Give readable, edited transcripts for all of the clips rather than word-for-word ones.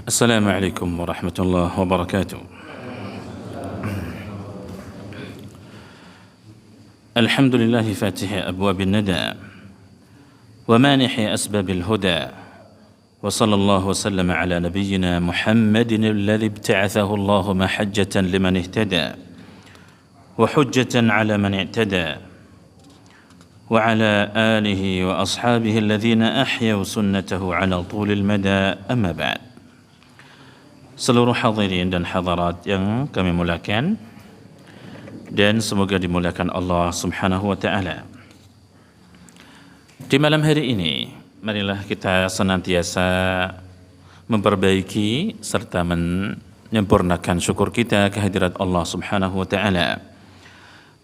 السلام عليكم ورحمة الله وبركاته. الحمد لله فاتح أبواب الندى ومانح أسباب الهدى، وصلى الله وسلم على نبينا محمد الذي ابتعثه الله محجة لمن اهتدى وحجة على من اعتدى، وعلى آله وأصحابه الذين أحيوا سنته على طول المدى. أما بعد. Seluruh hadirin dan hadirat yang kami muliakan dan semoga dimuliakan Allah Subhanahu wa taala. Di malam hari ini, marilah kita senantiasa memperbaiki serta menyempurnakan syukur kita kehadirat Allah Subhanahu wa taala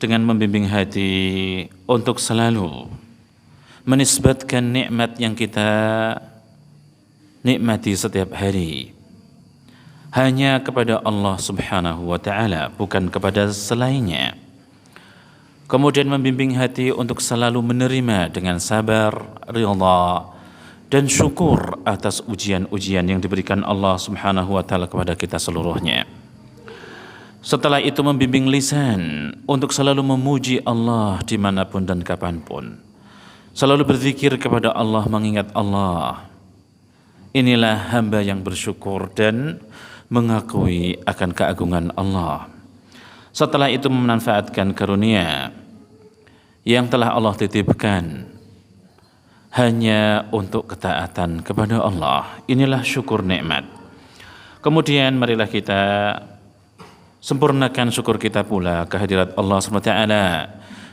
dengan membimbing hati untuk selalu menisbatkan nikmat yang kita nikmati setiap hari hanya kepada Allah Subhanahu wa taala, bukan kepada selainnya. Kemudian membimbing hati untuk selalu menerima dengan sabar, ridha dan syukur atas ujian-ujian yang diberikan Allah Subhanahu wa taala kepada kita seluruhnya. Setelah itu membimbing lisan untuk selalu memuji Allah dimanapun dan kapanpun. Selalu berzikir kepada Allah, mengingat Allah. Inilah hamba yang bersyukur dan mengakui akan keagungan Allah. Setelah itu memanfaatkan karunia yang telah Allah titipkan hanya untuk ketaatan kepada Allah. Inilah syukur nikmat. Kemudian marilah kita sempurnakan syukur kita pula kehadirat Allah SWT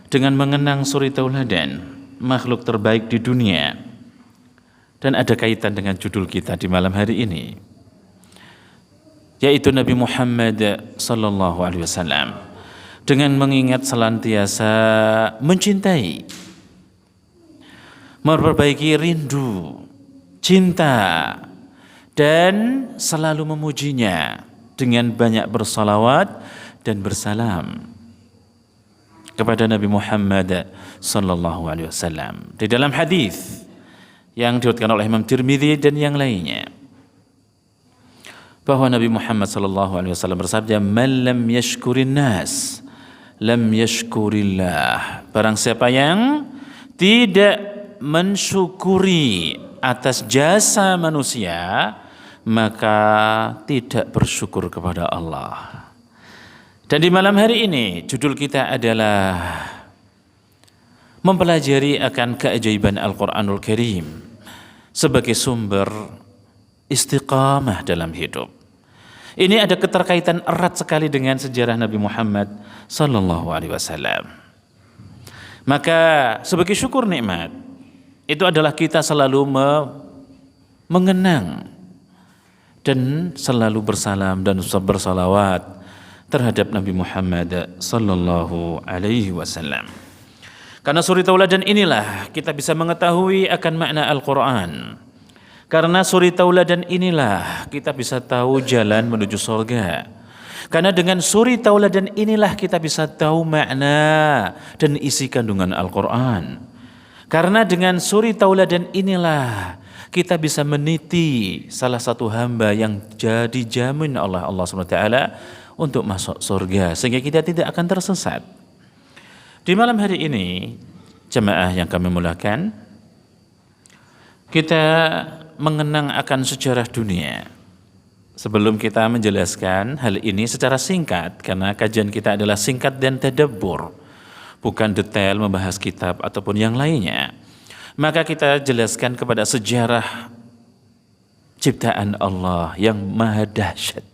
dengan mengenang suri tauladan, makhluk terbaik di dunia. Dan ada kaitan dengan judul kita di malam hari ini, yaitu Nabi Muhammad sallallahu alaihi wasallam, dengan mengingat senantiasa mencintai, memperbaiki rindu, cinta dan selalu memujinya dengan banyak bersalawat dan bersalam kepada Nabi Muhammad sallallahu alaihi wasallam. Di dalam hadis yang diriwayatkan oleh Imam Tirmidzi dan yang lainnya, bahwa Nabi Muhammad sallallahu alaihi wasallam bersabda, "Man lam yashkurin nas, lam yashkurillah." Barang siapa yang tidak mensyukuri atas jasa manusia, maka tidak bersyukur kepada Allah. Dan di malam hari ini judul kita adalah mempelajari akan keajaiban Al-Quranul Karim sebagai sumber istiqamah dalam hidup. Ini ada keterkaitan erat sekali dengan sejarah Nabi Muhammad sallallahu alaihi wasallam. Maka sebagai syukur nikmat itu adalah kita selalu mengenang dan selalu bersalam dan bersalawat terhadap Nabi Muhammad sallallahu alaihi wasallam. Karena suri tauladan inilah kita bisa mengetahui akan makna Al-Quran. Karena suri tauladan inilah kita bisa tahu jalan menuju surga. Karena dengan suri tauladan inilah kita bisa tahu makna dan isi kandungan Al-Quran. Karena dengan suri tauladan inilah kita bisa meniti salah satu hamba yang jadi jamin oleh Allah SWT untuk masuk surga, sehingga kita tidak akan tersesat. Di malam hari ini, jemaah yang kami muliakan, kita mengenang akan sejarah dunia. Sebelum kita menjelaskan hal ini secara singkat, karena kajian kita adalah singkat dan tadabbur, bukan detail membahas kitab ataupun yang lainnya, maka kita jelaskan kepada sejarah ciptaan Allah yang maha dahsyat.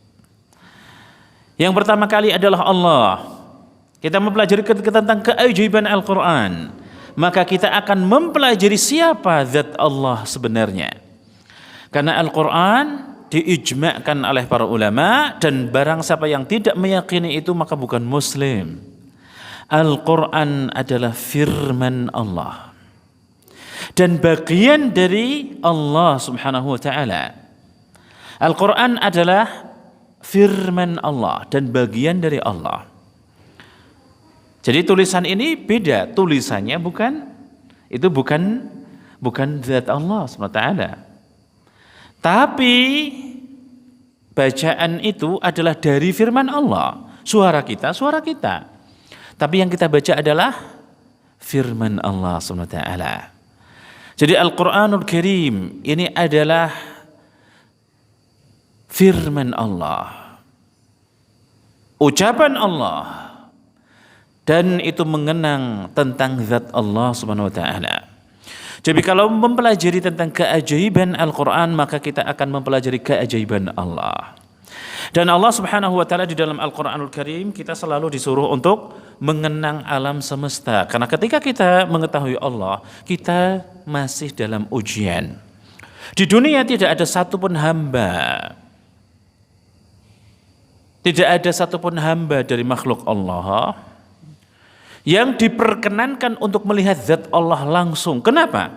Yang pertama kali adalah Allah. Kita mempelajari tentang keajaiban Al-Quran, maka kita akan mempelajari siapa zat Allah sebenarnya. Karena Al-Quran diijma'kan oleh para ulama, dan barang siapa yang tidak meyakini itu maka bukan muslim. Al-Quran adalah firman Allah dan bagian dari Allah Subhanahu wa taala. Al-Quran adalah firman Allah dan bagian dari Allah. Jadi tulisan ini beda, tulisannya bukan zat Allah SWT. Tapi Bacaan itu adalah dari firman Allah. Suara kita, suara kita. Tapi yang kita baca adalah firman Allah SWT. Jadi Al-Quranul Karim ini adalah firman Allah, ucapan Allah, dan itu mengenang tentang zat Allah Subhanahu wa taala. Jadi kalau mempelajari tentang keajaiban Al-Quran, maka kita akan mempelajari keajaiban Allah. Dan Allah Subhanahu wa taala di dalam Al-Qur'anul Karim kita selalu disuruh untuk mengenang alam semesta. Karena ketika kita mengetahui Allah, kita masih dalam ujian. Di dunia tidak ada satupun hamba, tidak ada satupun hamba dari makhluk Allah yang diperkenankan untuk melihat zat Allah langsung. Kenapa?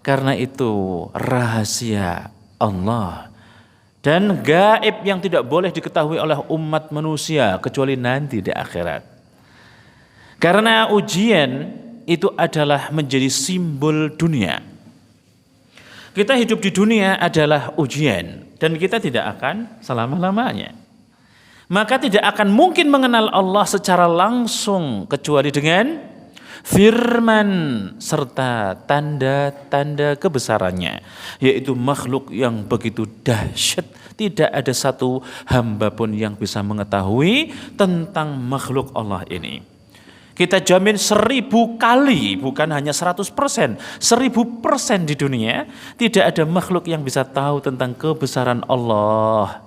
Karena itu rahasia Allah dan gaib yang tidak boleh diketahui oleh umat manusia kecuali nanti di akhirat. Karena ujian itu adalah menjadi simbol dunia. Kita hidup di dunia adalah ujian dan kita tidak akan selama-lamanya. Maka tidak akan mungkin mengenal Allah secara langsung kecuali dengan firman serta tanda-tanda kebesarannya, yaitu makhluk yang begitu dahsyat. Tidak ada satu hamba pun yang bisa mengetahui tentang makhluk Allah ini. Kita jamin 1000 kali, bukan hanya 100%, 1000% di dunia tidak ada makhluk yang bisa tahu tentang kebesaran Allah,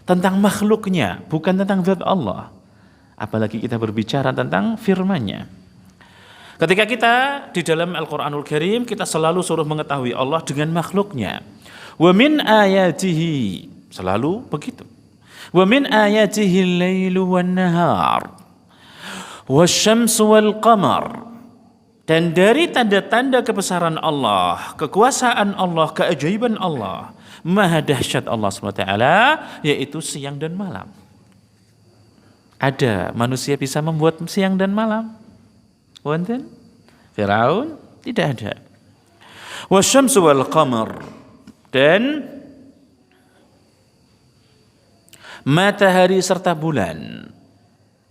tentang makhluknya, bukan tentang zat Allah. Apalagi kita berbicara tentang firman-Nya. Ketika kita di dalam Al-Quranul Karim, kita selalu suruh mengetahui Allah dengan makhluknya. Wa min ayatihi, selalu begitu. Wa min ayatihi al-lailu wan-nahar wasyamsu wal-qamar. Dan dari tanda-tanda kebesaran Allah, kekuasaan Allah, keajaiban Allah, maha dahsyat Allah SWT, yaitu siang dan malam. Ada manusia bisa membuat siang dan malam? Wonten? Firaun? Tidak ada. Wasyamsu wal qamar, dan matahari serta bulan.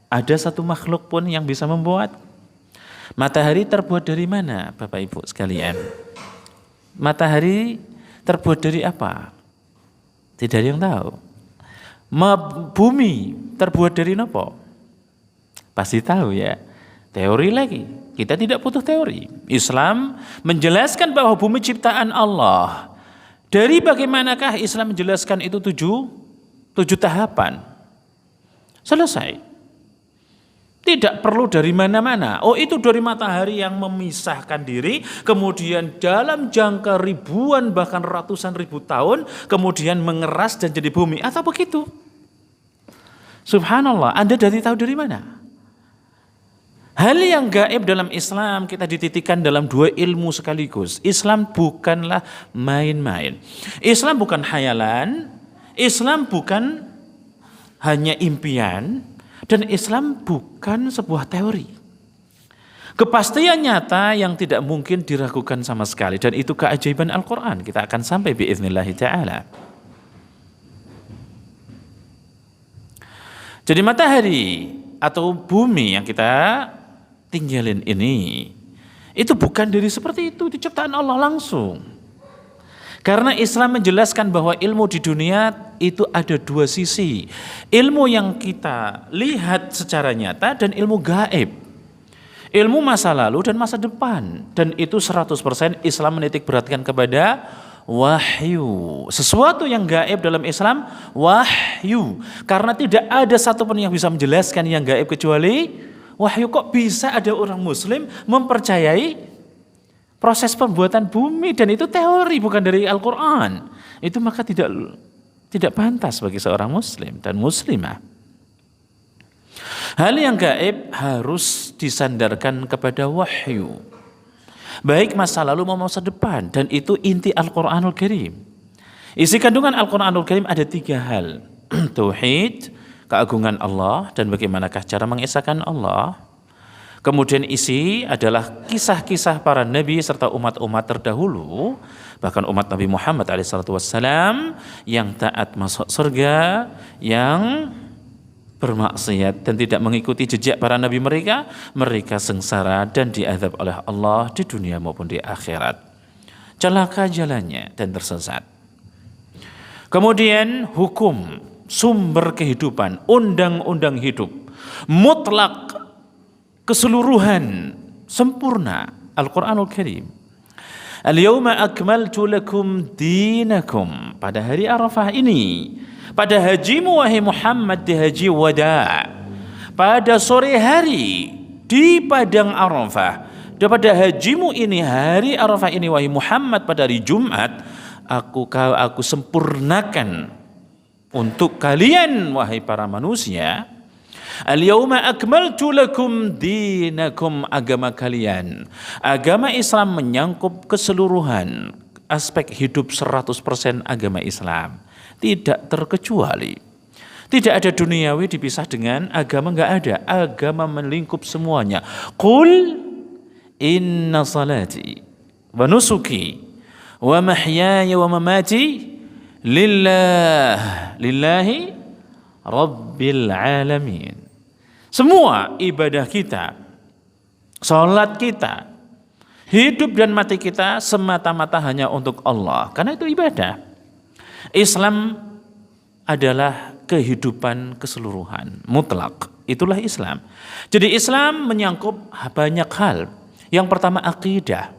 Ada satu makhluk pun yang bisa membuat. Matahari terbuat dari mana, Bapak Ibu sekalian? Matahari terbuat dari apa? Tidak ada yang tahu. Bumi terbuat dari apa? Pasti tahu ya. Teori lagi. Kita tidak butuh teori. Islam menjelaskan bahwa bumi ciptaan Allah. Dari bagaimanakah Islam menjelaskan itu tujuh tahapan? Selesai. Tidak perlu dari mana-mana. Oh, itu dari matahari yang memisahkan diri, kemudian dalam jangka ribuan bahkan ratusan ribu tahun, kemudian mengeras dan jadi bumi. Atau begitu? Subhanallah, Anda tahu dari mana? Hal yang gaib dalam Islam kita dititikan dalam 2 ilmu sekaligus. Islam bukanlah main-main. Islam bukan khayalan, Islam bukan hanya impian, dan Islam bukan sebuah teori. Kepastian nyata yang tidak mungkin diragukan sama sekali, dan itu keajaiban Al-Quran. Kita akan sampai biiznillah ta'ala. Jadi matahari atau bumi yang kita tinggalin ini, itu bukan dari seperti itu, diciptaan Allah langsung. Karena Islam menjelaskan bahwa ilmu di dunia itu ada 2 sisi. Ilmu yang kita lihat secara nyata dan ilmu gaib. Ilmu masa lalu dan masa depan. Dan itu 100% Islam menitik beratkan kepada wahyu. Sesuatu yang gaib dalam Islam, wahyu. Karena tidak ada satupun yang bisa menjelaskan yang gaib kecuali wahyu. Kok bisa ada orang muslim mempercayai proses pembuatan bumi, dan itu teori bukan dari Al-Quran. Itu maka tidak pantas bagi seorang muslim dan muslimah. Hal yang gaib harus disandarkan kepada wahyu, baik masa lalu maupun masa depan, dan itu inti Al-Quranul Karim. Isi kandungan Al-Quranul Karim ada 3 hal. Tauhid, keagungan Allah dan bagaimanakah cara mengesahkan Allah. Kemudian isi adalah kisah-kisah para nabi serta umat-umat terdahulu, bahkan umat Nabi Muhammad SAW yang taat masuk surga, yang bermaksiat dan tidak mengikuti jejak para nabi mereka, mereka sengsara dan diazab oleh Allah di dunia maupun di akhirat. Celaka jalannya dan tersesat. Kemudian hukum, sumber kehidupan, undang-undang hidup, mutlak, keseluruhan, sempurna, Al-Quranul Karim. Al-yawma akmaltu lakum dinakum. Pada hari Arafah ini, pada hajimu wahai Muhammad di haji wada, pada sore hari di padang Arafah, pada hajimu ini, hari Arafah ini wahai Muhammad, pada hari Jumat, aku sempurnakan untuk kalian wahai para manusia. Al-yawma akmaltu lakum dinakum, agama kalian. Agama Islam menyangkup keseluruhan aspek hidup 100% agama Islam. Tidak terkecuali. Tidak ada duniawi dipisah dengan agama, enggak ada. Agama melingkup semuanya. Qul inna salati wa nusuki wa mahyaya wa mamati lillahi rabbil alamin. Semua ibadah kita, salat kita, hidup dan mati kita semata-mata hanya untuk Allah. Karena itu ibadah. Islam adalah kehidupan keseluruhan, mutlak. Itulah Islam. Jadi Islam menyangkup banyak hal. Yang pertama akidah.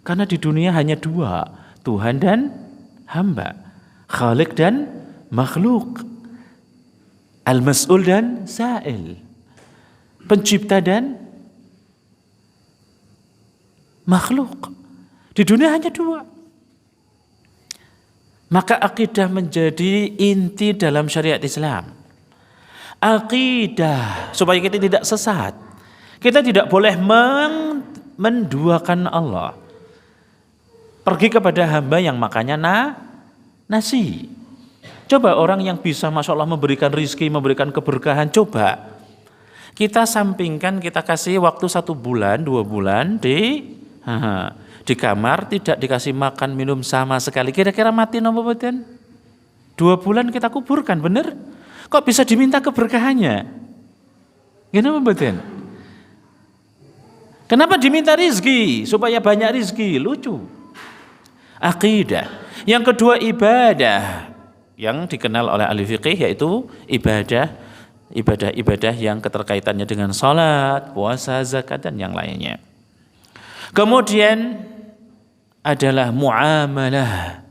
Karena di dunia hanya dua, Tuhan dan hamba. Khalik dan makhluk. Al-mas'ul dan sa'il. Pencipta dan makhluk. Di dunia hanya dua. Maka akidah menjadi inti dalam syariat Islam. Akidah supaya kita tidak sesat. Kita tidak boleh menduakan Allah. Pergi kepada hamba yang makannya nasi. Coba orang yang bisa Masya Allah memberikan rizki, memberikan keberkahan, coba. Kita sampingkan, kita kasih waktu 1 bulan, 2 bulan di kamar, tidak dikasih makan, minum sama sekali. Kira-kira mati nopo boten? 2 bulan kita kuburkan, bener? Kok bisa diminta keberkahannya? Gimana boten? Kenapa diminta rizki? Supaya banyak rizki, lucu. Akidah. Yang kedua ibadah. Yang dikenal oleh ahli fikih yaitu ibadah yang keterkaitannya dengan salat, puasa, zakat dan yang lainnya. Kemudian adalah muamalah.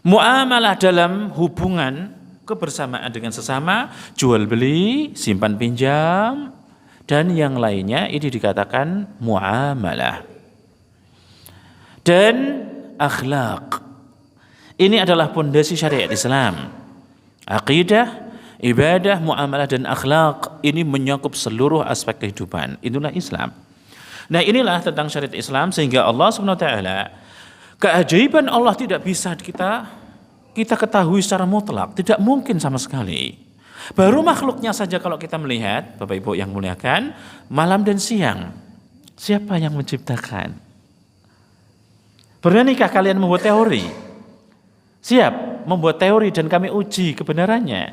Muamalah dalam hubungan kebersamaan dengan sesama, jual beli, simpan pinjam dan yang lainnya, ini dikatakan muamalah. Dan akhlak. Ini adalah pondasi syariat Islam. Aqidah, ibadah, muamalah dan akhlak ini menyangkup seluruh aspek kehidupan. Itulah Islam. Nah, inilah tentang syariat Islam sehingga Allah SWT, keajaiban Allah tidak bisa kita ketahui secara mutlak, tidak mungkin sama sekali. Baru makhluknya saja kalau kita melihat, Bapak Ibu yang muliakan, malam dan siang. Siapa yang menciptakan? Beranikah kalian membuat teori? Siap membuat teori dan kami uji kebenarannya?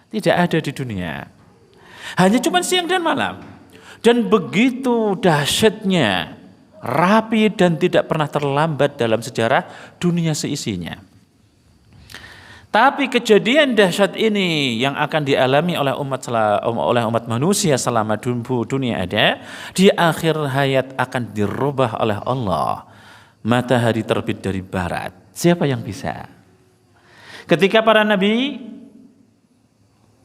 Tidak ada di dunia. Hanya cuma siang dan malam. Dan begitu dahsyatnya, rapi dan tidak pernah terlambat dalam sejarah dunia seisinya. Tapi kejadian dahsyat ini yang akan dialami oleh umat manusia selama dunia ada, di akhir hayat akan dirubah oleh Allah. Matahari terbit dari barat. Siapa yang bisa? Ketika para nabi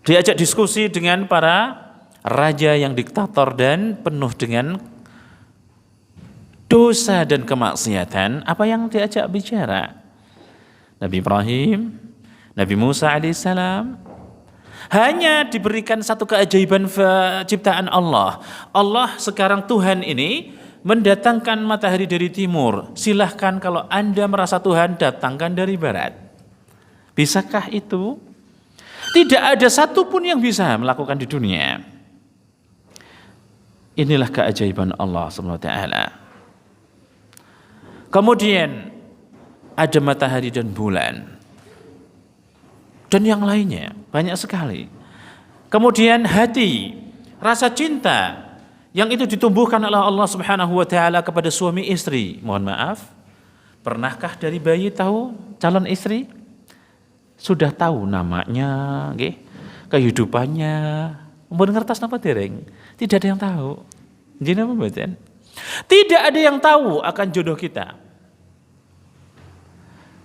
diajak diskusi dengan para raja yang diktator dan penuh dengan dosa dan kemaksiatan, apa yang diajak bicara? Nabi Ibrahim, Nabi Musa alaihissalam, hanya diberikan satu keajaiban ciptaan Allah. Allah sekarang Tuhan ini mendatangkan matahari dari timur. Silahkan kalau Anda merasa Tuhan, datangkan dari barat. Bisakah itu? Tidak ada satupun yang bisa melakukan di dunia. Inilah keajaiban Allah SWT. Kemudian ada matahari dan bulan dan yang lainnya banyak sekali. Kemudian hati, rasa cinta yang itu ditumbuhkan oleh Allah Subhanahu wa taala kepada suami istri. Mohon maaf, pernahkah dari bayi tahu calon istri? Sudah tahu namanya, nggih, kehidupannya, mun ngertos napa dereng? Tidak ada yang tahu. Nggih napa mboten? Tidak ada yang tahu akan jodoh kita.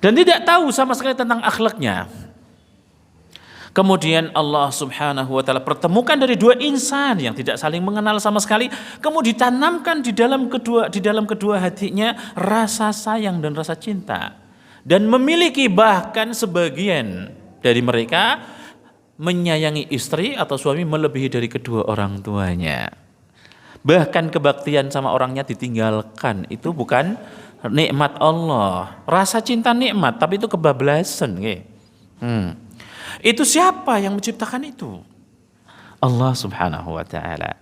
Dan tidak tahu sama sekali tentang akhlaknya. Kemudian Allah Subhanahu wa taala pertemukan dari dua insan yang tidak saling mengenal sama sekali, kemudian ditanamkan di dalam kedua hatinya rasa sayang dan rasa cinta. Dan memiliki bahkan sebagian dari mereka menyayangi istri atau suami melebihi dari kedua orang tuanya. Bahkan kebaktian sama orangnya ditinggalkan, itu bukan nikmat Allah. Rasa cinta nikmat, tapi itu kebablasan, nggih. Itu siapa yang menciptakan itu? Allah Subhanahu wa taala.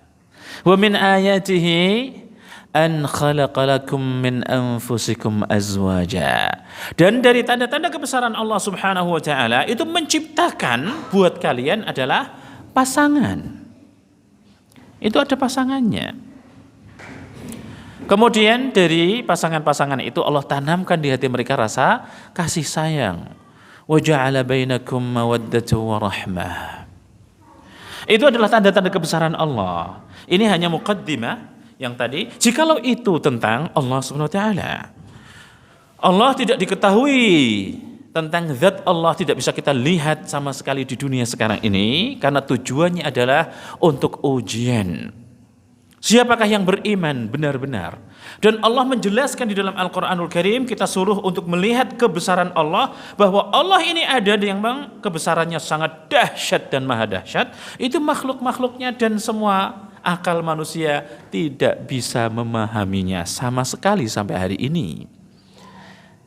Wa min ayatihi an khalaqa lakum min anfusikum azwaja. Dan dari tanda-tanda kebesaran Allah Subhanahu wa taala itu menciptakan buat kalian adalah pasangan. Itu ada pasangannya. Kemudian dari pasangan-pasangan itu Allah tanamkan di hati mereka rasa kasih sayang. Wa ja'ala bainakum mawaddatan wa rahmah. Itu adalah tanda-tanda kebesaran Allah. Ini hanya muqaddimah yang tadi. Jikalau itu tentang Allah Subhanahu wa taala. Allah tidak diketahui tentang zat Allah, tidak bisa kita lihat sama sekali di dunia sekarang ini karena tujuannya adalah untuk ujian. Siapakah yang beriman benar-benar? Dan Allah menjelaskan di dalam Al-Quranul Karim, kita suruh untuk melihat kebesaran Allah, bahwa Allah ini ada yang kebesarannya sangat dahsyat dan maha dahsyat. Itu makhluk-makhluknya dan semua akal manusia tidak bisa memahaminya sama sekali sampai hari ini.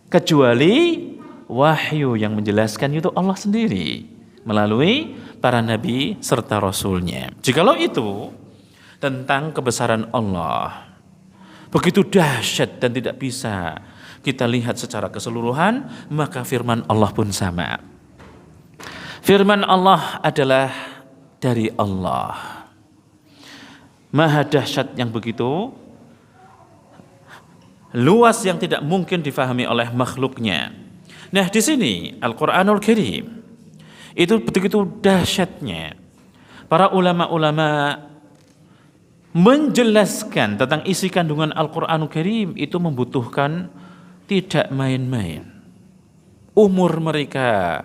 Kecuali wahyu yang menjelaskan itu Allah sendiri melalui para nabi serta rasulnya. Jikalau itu tentang kebesaran Allah begitu dahsyat dan tidak bisa kita lihat secara keseluruhan, maka firman Allah pun sama. Firman Allah adalah dari Allah, maha dahsyat yang begitu luas yang tidak mungkin difahami oleh makhluknya. Nah, di sini Al-Qur'anul Karim itu begitu dahsyatnya. Para ulama-ulama menjelaskan tentang isi kandungan Al-Qur'anul Karim itu membutuhkan tidak main-main. Umur mereka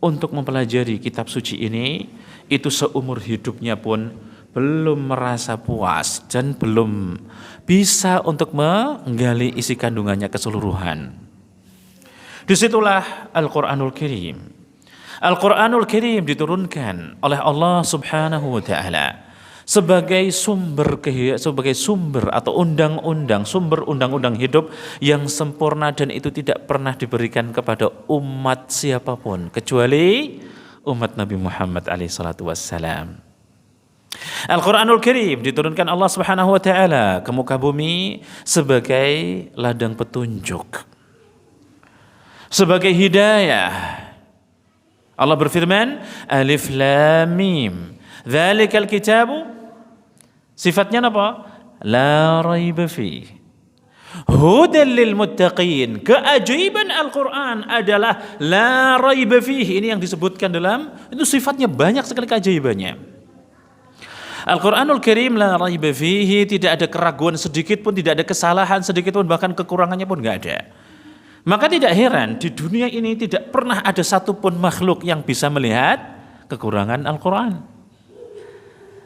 untuk mempelajari kitab suci ini itu seumur hidupnya pun belum merasa puas dan belum bisa untuk menggali isi kandungannya keseluruhan. Disitulah Al-Qur'anul Karim. Al-Qur'anul Karim diturunkan oleh Allah Subhanahu wa taala sebagai sumber atau undang-undang hidup yang sempurna, dan itu tidak pernah diberikan kepada umat siapapun kecuali umat Nabi Muhammad SAW. Al-Quranul Karim diturunkan Allah Subhanahu wa taala ke muka bumi sebagai ladang petunjuk, sebagai hidayah. Allah berfirman, Alif Lam Mim, dzalikal kitabu. Sifatnya apa? La raiba fi. Hudan lil muttaqin. Keajaiban Al-Quran adalah la raiba fihi. Ini yang disebutkan dalam, itu sifatnya banyak sekali keajaibannya. Al-Quranul Karim la raiba fihi, tidak ada keraguan sedikit pun, tidak ada kesalahan sedikit pun, bahkan kekurangannya pun enggak ada. Maka tidak heran di dunia ini tidak pernah ada satupun makhluk yang bisa melihat kekurangan Al-Quran.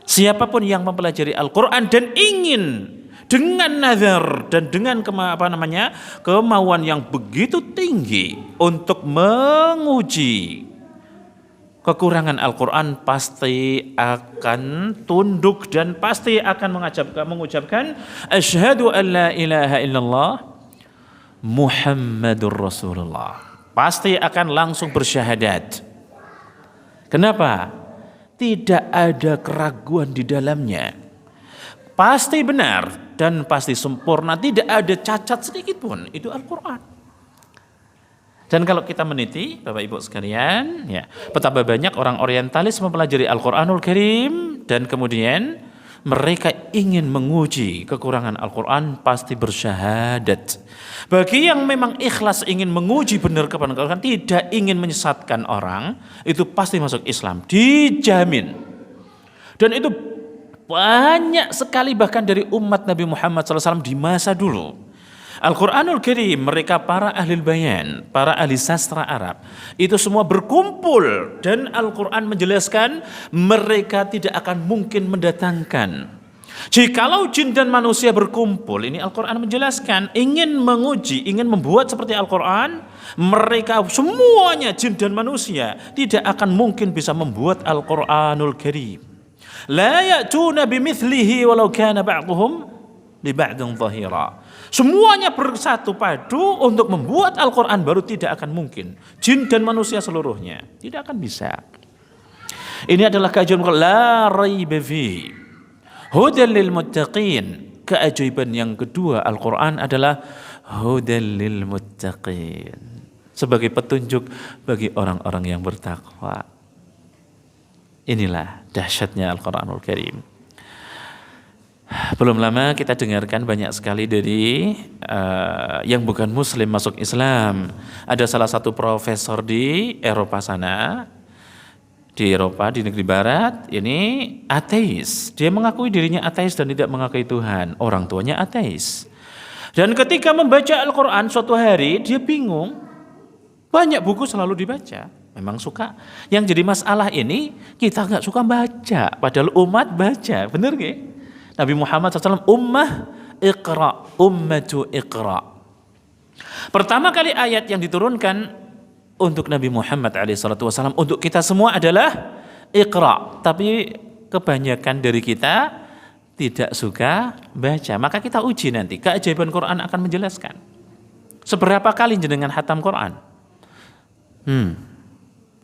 Siapapun yang mempelajari Al-Quran dan ingin dengan nazar dan dengan kemauan yang begitu tinggi untuk menguji kekurangan Al-Quran, pasti akan tunduk dan pasti akan mengucapkan asyhadu an la ilaha illallah Muhammadur Rasulullah. Pasti akan langsung bersyahadat. Kenapa? Tidak ada keraguan di dalamnya. pasti benar dan pasti sempurna, tidak ada cacat sedikit pun. Itu Al-Quran. Dan kalau kita meneliti, Bapak Ibu sekalian, ya, betapa banyak orang orientalis mempelajari Al-Quranul Karim dan kemudian mereka ingin menguji kekurangan Al-Quran, pasti bersyahadat. Bagi yang memang ikhlas ingin menguji benar kepada Al-Quran, tidak ingin menyesatkan orang, itu pasti masuk Islam, dijamin. Dan itu banyak sekali bahkan dari umat Nabi Muhammad SAW di masa dulu. Al-Quranul Karim, mereka para ahli bayan, para ahli sastra Arab, itu semua berkumpul dan Al-Quran menjelaskan mereka tidak akan mungkin mendatangkan. Jikalau jin dan manusia berkumpul, ini Al-Quran menjelaskan, ingin menguji, ingin membuat seperti Al-Quran, mereka semuanya jin dan manusia tidak akan mungkin bisa membuat Al-Quranul Karim. La ya'tuna bimithlihi walau kana ba'duhum li ba'din zahira. Semuanya bersatu padu untuk membuat Al-Quran baru tidak akan mungkin. Jin dan manusia seluruhnya tidak akan bisa. Ini adalah keajaiban la raiba fi hudan lil muttaqin. Keajaiban yang kedua Al-Quran adalah hudan lil muttaqin, sebagai petunjuk bagi orang-orang yang bertakwa. Inilah dahsyatnya Al-Quranul Karim. Belum lama kita dengarkan banyak sekali dari yang bukan muslim masuk Islam. Ada salah satu profesor di Eropa sana, di Eropa, di negeri barat, ini ateis. Dia mengakui dirinya ateis dan tidak mengakui Tuhan. Orang tuanya ateis. Dan ketika membaca Al-Quran suatu hari dia bingung. Banyak buku selalu dibaca, memang suka. Yang jadi masalah ini kita nggak suka baca, padahal umat baca, bener gak? Nabi Muhammad SAW, ummah iqra, ummatu iqra. Pertama kali ayat yang diturunkan untuk Nabi Muhammad SAW, untuk kita semua adalah iqra. Tapi kebanyakan dari kita tidak suka baca. Maka kita uji nanti, keajaiban Quran akan menjelaskan. Seberapa kali jenengan hatam Quran?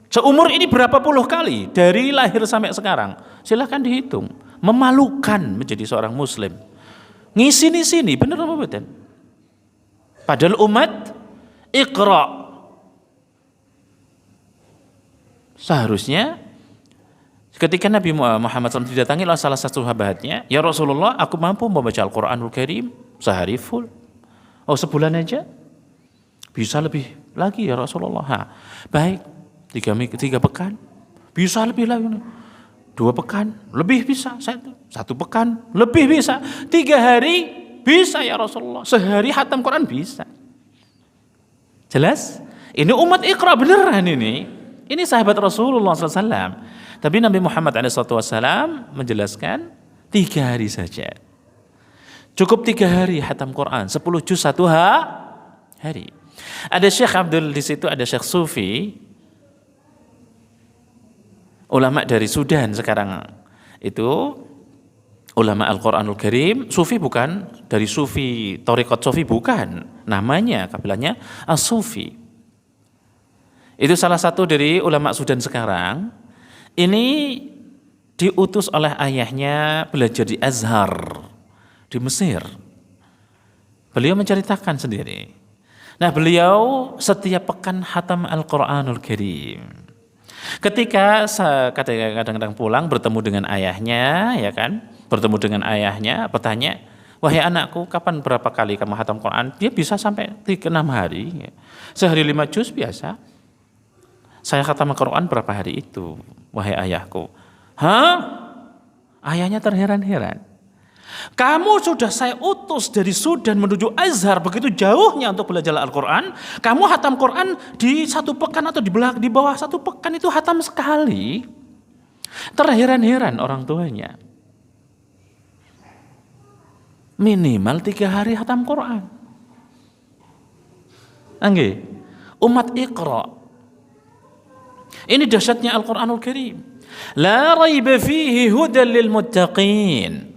Seumur ini berapa puluh kali, dari lahir sampai sekarang? Silahkan dihitung. Memalukan menjadi seorang muslim. Ngisi di sini, benar apa betul? Padahal umat iqra. Seharusnya ketika Nabi Muhammad SAW didatangi oleh salah satu sahabatnya, ya Rasulullah, aku mampu membaca Al-Quranul Karim sehari full. Oh, sebulan aja? Bisa lebih lagi ya Rasulullah. Baik, 3 pekan. Bisa lebih lagi. 2 pekan, lebih bisa. 1 pekan, lebih bisa. 3 hari, bisa ya Rasulullah. Sehari hatam Quran bisa. Jelas? Ini umat iqra beneran ini. Ini sahabat Rasulullah SAW. Tapi Nabi Muhammad SAW menjelaskan 3 hari saja. Cukup 3 hari hatam Quran. 10 juz 1 hari. Ada Syekh Abdul di situ, ada Syekh Sufi. Ulama dari Sudan sekarang itu ulama Al-Quranul Karim. Sufi bukan dari Sufi, Thariqat Sufi bukan, namanya kabilahnya As-Sufi. Itu salah satu dari ulama Sudan sekarang. Ini diutus oleh ayahnya belajar di Azhar di Mesir. Beliau menceritakan sendiri. Nah, beliau setiap pekan hatam Al-Quranul Karim. Ketika kadang-kadang pulang bertemu dengan ayahnya, ya kan? Bertemu dengan ayahnya, bertanya, wahai anakku, kapan berapa kali kamu hatam Quran? Dia bisa sampai 6 hari. Sehari 5 juz biasa. Saya khatam Quran berapa hari itu, wahai ayahku? Hah? Ayahnya terheran-heran. Kamu sudah saya utus dari Sudan menuju Azhar, begitu jauhnya untuk belajar Al-Quran. Kamu hatam Quran di 1 pekan atau di bawah 1 pekan itu hatam sekali. Terheran-heran orang tuanya. Minimal 3 hari hatam Quran. Angge, umat iqra. Ini dahsyatnya Al-Quranul Karim. La raiba fihi hudan lil muttaqin.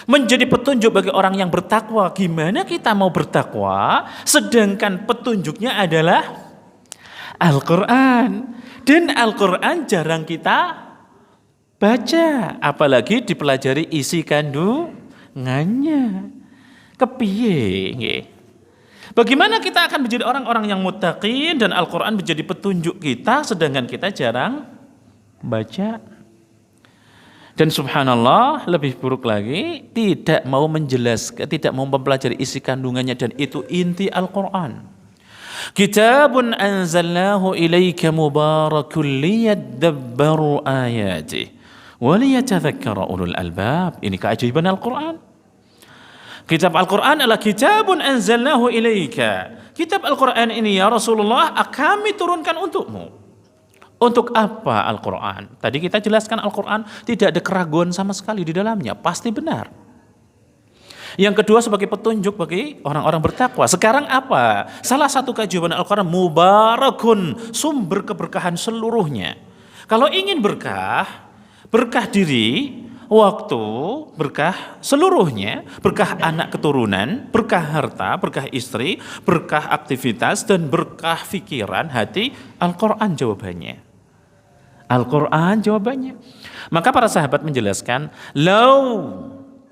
Menjadi petunjuk bagi orang yang bertakwa. Gimana kita mau bertakwa sedangkan petunjuknya adalah Al-Quran. Dan Al-Quran jarang kita baca, apalagi dipelajari isi Nganya. Kepiye nggih. Bagaimana kita akan menjadi orang-orang yang muttaqin dan Al-Qur'an menjadi petunjuk kita sedangkan kita jarang baca. Dan subhanallah lebih buruk lagi tidak mau menjelaskan, tidak mau mempelajari isi kandungannya dan itu inti Al-Qur'an. Kitabun anzalnahu ilaika mubarakun liyadabbaru ayatih wa liyatadhakkara ulul albab. Ini keajaiban Al-Qur'an. Kitab Al-Quran adalah kitabun anzalnahu ilaika. Kitab Al-Quran ini ya Rasulullah kami turunkan untukmu. Untuk apa Al-Quran? Tadi kita jelaskan Al-Quran tidak ada keraguan sama sekali di dalamnya. Pasti benar. Yang kedua sebagai petunjuk bagi orang-orang bertakwa. Sekarang apa? Salah satu keajaiban Al-Quran mubarakun. Sumber keberkahan seluruhnya. Kalau ingin berkah, berkah diri, waktu, berkah seluruhnya, berkah anak keturunan, berkah harta, berkah istri, berkah aktivitas, dan berkah pikiran, hati, Al-Quran jawabannya. Al-Quran jawabannya. Maka para sahabat menjelaskan, Lau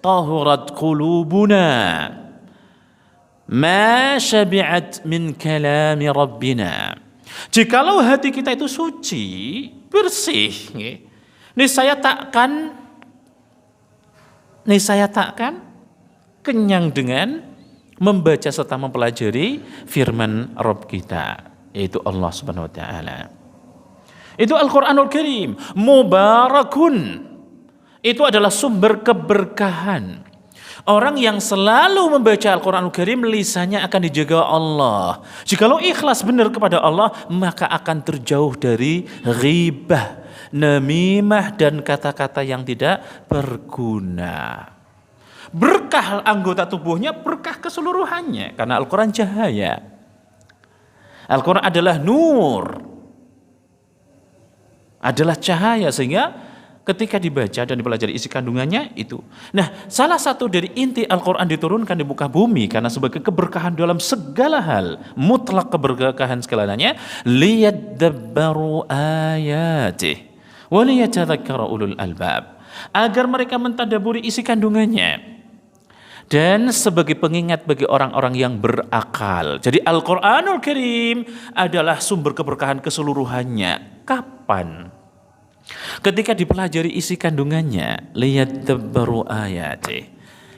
tahurat qulubuna ma syabi'at min kalami Rabbina. Jikalau hati kita itu suci, bersih, niscaya takkan kenyang dengan membaca serta mempelajari firman Rabb kita, yaitu Allah Subhanahu wa taala. Itu Al-Qur'anul Karim, mubarakun. Itu adalah sumber keberkahan. Orang yang selalu membaca Al-Qur'anul Karim lisannya akan dijaga Allah. Jikalau ikhlas benar kepada Allah, maka akan terjauh dari ghibah, namimah dan kata-kata yang tidak berguna. Berkah anggota tubuhnya, berkah keseluruhannya karena Al-Quran cahaya. Al-Quran adalah nur, adalah cahaya sehingga ketika dibaca dan dipelajari isi kandungannya itu. Nah, salah satu dari inti Al-Quran diturunkan di muka bumi karena sebagai keberkahan dalam segala hal, mutlak keberkahan segalanya, liyadabbaru ayatih wa liyatadhakkara ulul albab, agar mereka mentadaburi isi kandungannya dan sebagai pengingat bagi orang-orang yang berakal. Jadi Al-Qur'anul Karim adalah sumber keberkahan keseluruhannya. Kapan? Ketika dipelajari isi kandungannya, liyadabbaru ayatih.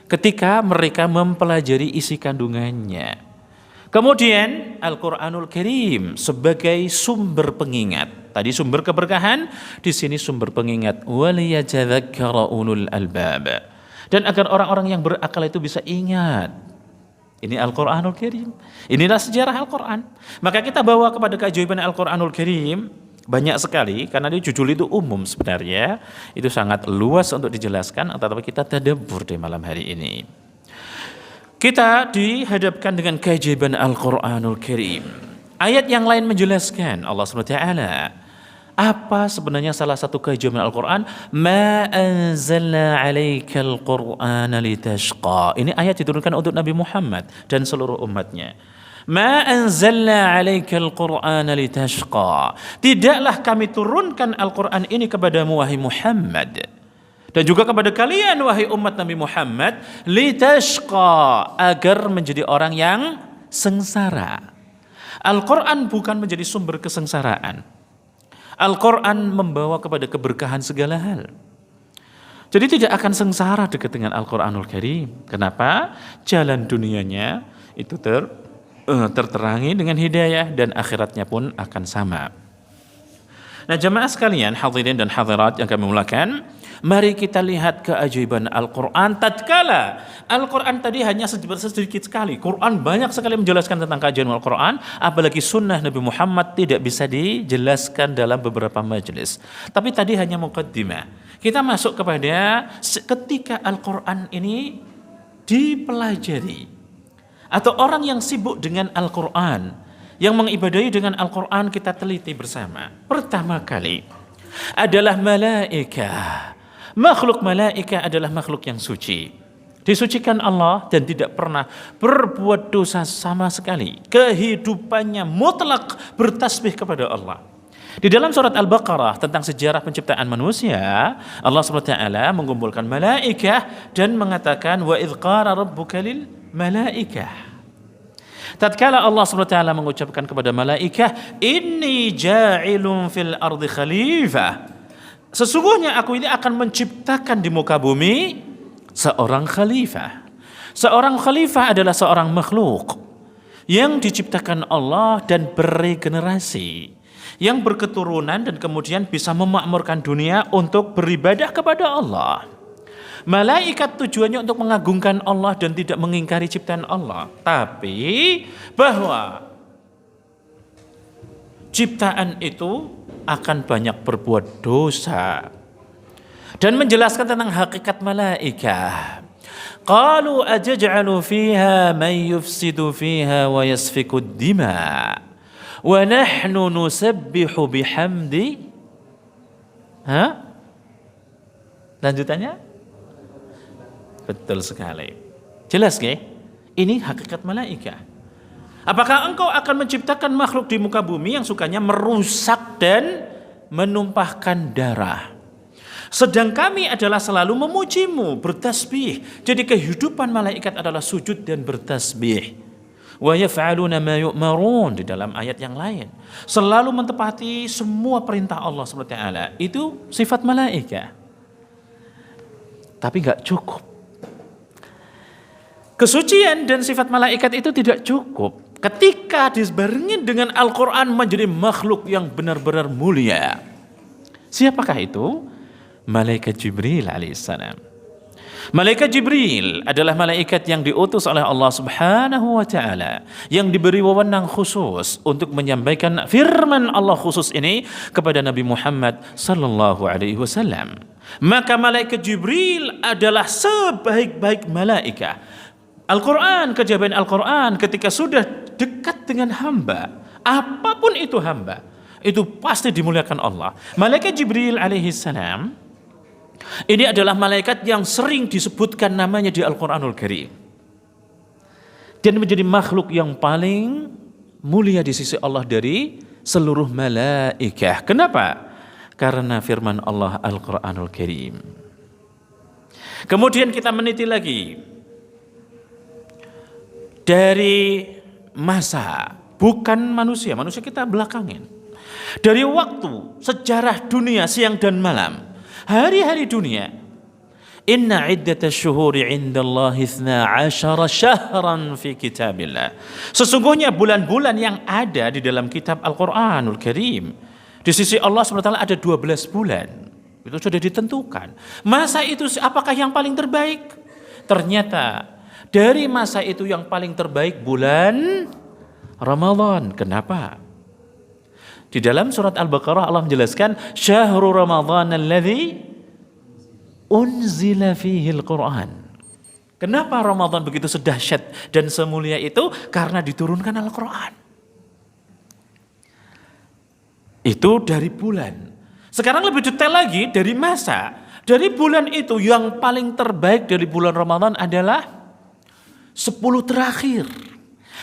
Ketika mereka mempelajari isi kandungannya. Kemudian Al-Qur'anul Karim sebagai sumber pengingat. Tadi sumber keberkahan, di sini sumber pengingat. Waliyatadzakkara ulul albab. Dan agar orang-orang yang berakal itu bisa ingat. Ini Al-Qur'anul Karim. Inilah sejarah Al-Qur'an. Maka kita bawa kepada keajaiban Al-Qur'anul Karim banyak sekali karena judul itu umum sebenarnya. Itu sangat luas untuk dijelaskan, tetapi kita tadabbur di malam hari ini. Kita dihadapkan dengan keajaiban Al-Qur'anul Karim. Ayat yang lain menjelaskan Allah SWT apa sebenarnya salah satu keajaiban Al-Quran. Ma anzalna alaikal Qur'ana litashqa. Ini ayat diturunkan untuk Nabi Muhammad dan seluruh umatnya. Ma anzalna alaikal Qur'ana litashqa. Tidaklah kami turunkan Al-Quran ini kepadamu wahai Muhammad dan juga kepada kalian wahai umat Nabi Muhammad, litashqa, agar menjadi orang yang sengsara. Al-Quran bukan menjadi sumber kesengsaraan. Al-Quran membawa kepada keberkahan segala hal. Jadi tidak akan sengsara dekat dengan Al-Quranul Karim. Kenapa? Jalan dunianya itu terterangi dengan hidayah dan akhiratnya pun akan sama. Nah, jamaah sekalian, hadirin dan hadirat yang kami muliakan, mari kita lihat keajaiban Al-Quran tatkala Al-Quran tadi hanya sedikit sekali. Quran banyak sekali menjelaskan tentang keajaiban Al-Quran, apalagi sunnah Nabi Muhammad tidak bisa dijelaskan dalam beberapa majelis. Tapi tadi hanya muqaddimah. Kita masuk kepada ketika Al-Quran ini dipelajari, atau orang yang sibuk dengan Al-Quran, yang mengibadahi dengan Al-Quran, kita teliti bersama. Pertama kali adalah malaikah. Makhluk malaikah adalah makhluk yang suci, disucikan Allah dan tidak pernah berbuat dosa sama sekali. Kehidupannya mutlak bertasbih kepada Allah. Di dalam surat Al-Baqarah tentang sejarah penciptaan manusia, Allah SWT mengumpulkan malaikah dan mengatakan wa idz qala rabbuka lil malaikah. Tatkala Allah SWT mengucapkan kepada malaikah, inni ja'ilun fil ardi khalifah. Sesungguhnya aku ini akan menciptakan di muka bumi seorang khalifah. Seorang khalifah adalah seorang makhluk yang diciptakan Allah dan beregenerasi, yang berketurunan dan kemudian bisa memakmurkan dunia untuk beribadah kepada Allah. Malaikat tujuannya untuk mengagungkan Allah dan tidak mengingkari ciptaan Allah. Tapi bahwa ciptaan itu akan banyak berbuat dosa. Dan menjelaskan tentang hakikat malaikat. Qalu ajaj'alu fiha man yufsidu fiha wa yasfiku ad-dima' wa nahnu nusabbihu bihamdi. Lanjutannya? Betul sekali. Jelas nggih? Ini hakikat malaikat. Apakah engkau akan menciptakan makhluk di muka bumi yang sukanya merusak dan menumpahkan darah? Sedang kami adalah selalu memujimu, bertasbih. Jadi kehidupan malaikat adalah sujud dan bertasbih. Wa yaf'aluna ma yu'marun, di dalam ayat yang lain. Selalu mentepati semua perintah Allah SWT. Itu sifat malaikat. Tapi enggak cukup. Kesucian dan sifat malaikat itu tidak cukup. Ketika dibarengi dengan Al-Quran menjadi makhluk yang benar-benar mulia. Siapakah itu? Malaikat Jibril alaihissalam. Malaikat Jibril adalah malaikat yang diutus oleh Allah Subhanahu wa taala, yang diberi wewenang khusus untuk menyampaikan firman Allah khusus ini kepada Nabi Muhammad sallallahu alaihi wasallam. Maka malaikat Jibril adalah sebaik-baik malaikat. Al-Quran, kejabaan Al-Quran ketika sudah dekat dengan hamba, apapun itu hamba, itu pasti dimuliakan Allah. Malaikat Jibril alaihissalam ini adalah malaikat yang sering disebutkan namanya di Al-Quranul Karim dan menjadi makhluk yang paling mulia di sisi Allah dari seluruh malaikat. Kenapa? Karena firman Allah Al-Quranul Karim. Kemudian kita meniti lagi dari masa, bukan manusia kita belakangin. Dari waktu, sejarah dunia siang dan malam, hari-hari dunia. Inna iddatash syuhuri 'indallahi 12 syahran fi kitabillah. Sesungguhnya bulan-bulan yang ada di dalam kitab Al-Qur'anul Karim, di sisi Allah SWT ada 12 bulan. Itu sudah ditentukan. Masa itu apakah yang paling terbaik? Ternyata dari masa itu yang paling terbaik bulan Ramadan. Kenapa? Di dalam surat Al-Baqarah Allah menjelaskan syahrul Ramadhan alladzi unzila fihi al-Quran. Kenapa Ramadan begitu sedahsyat dan semulia itu? Karena diturunkan Al-Quran. Itu dari bulan. Sekarang lebih detail lagi dari masa. Dari bulan itu yang paling terbaik dari bulan Ramadan adalah 10 terakhir.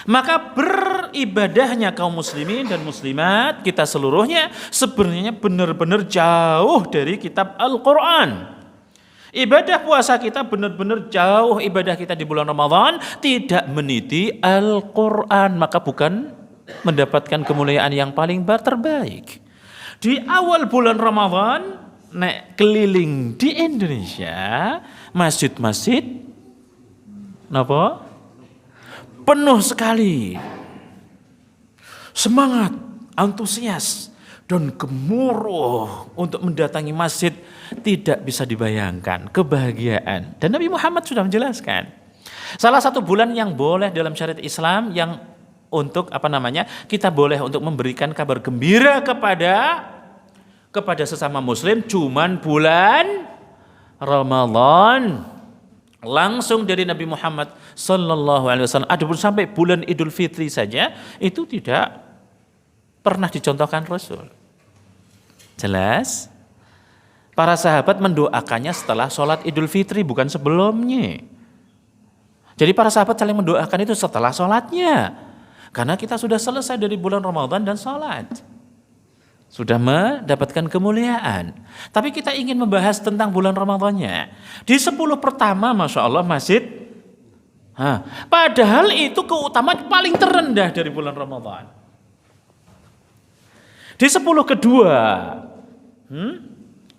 Maka beribadahnya kaum muslimin dan muslimat kita seluruhnya sebenarnya benar-benar jauh dari kitab Al-Quran. Ibadah puasa kita benar-benar jauh, ibadah kita di bulan Ramadan tidak meniti Al-Quran, maka bukan mendapatkan kemuliaan yang paling terbaik. Di awal bulan Ramadan, nek keliling di Indonesia, masjid-masjid napa? Penuh sekali semangat, antusias dan gemuruh untuk mendatangi masjid, tidak bisa dibayangkan kebahagiaan. Dan Nabi Muhammad sudah menjelaskan salah satu bulan yang boleh dalam syariat Islam yang untuk kita boleh untuk memberikan kabar gembira kepada sesama muslim cuman bulan Ramadan. Langsung dari Nabi Muhammad sallallahu alaihi wasallam. Adapun sampai bulan Idul Fitri saja itu tidak pernah dicontohkan Rasul. Jelas? Para sahabat mendoakannya setelah sholat Idul Fitri, bukan sebelumnya. Jadi para sahabat saling mendoakan itu setelah sholatnya. Karena kita sudah selesai dari bulan Ramadan dan sholat. sudah mendapatkan kemuliaan. Tapi kita ingin membahas tentang bulan Ramadannya. Di 10 pertama Masya Allah masjid. Padahal itu keutamaan paling terendah dari bulan Ramadan. Di 10 kedua,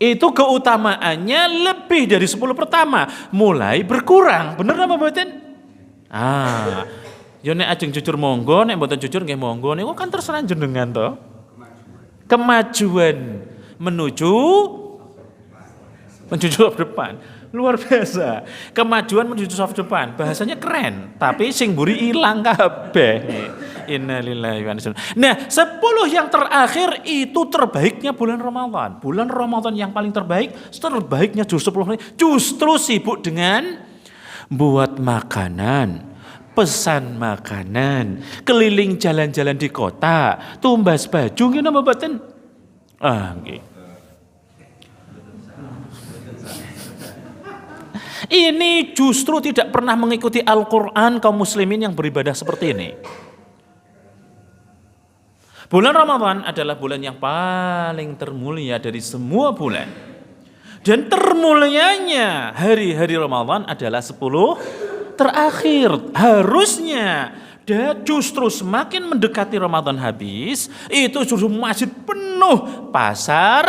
itu keutamaannya lebih dari 10 pertama. Mulai berkurang. Bener apa mboten? Ya nek ajeng jujur monggo, nek mboten jujur nggih monggo. Niku kan terserah jenengan toh. Kemajuan menuju soft depan. Luar biasa. Kemajuan menuju soft depan. Bahasanya keren, tapi sing mburi ilang kabeh. Innalillahi wa inna ilaihi raji'un. Nah, 10 yang terakhir itu terbaiknya bulan Ramadan. Bulan Ramadan yang paling terbaiknya justru 10 justru sibuk dengan buat makanan, pesan makanan, keliling jalan-jalan di kota, tumbas baju ngene apa mboten? Nggih. Ini justru tidak pernah mengikuti Al-Qur'an kaum muslimin yang beribadah seperti ini. Bulan Ramadan adalah bulan yang paling termulia dari semua bulan. Dan termulianya hari-hari Ramadan adalah 10 terakhir. Harusnya justru semakin mendekati Ramadan habis, itu justru masjid penuh, pasar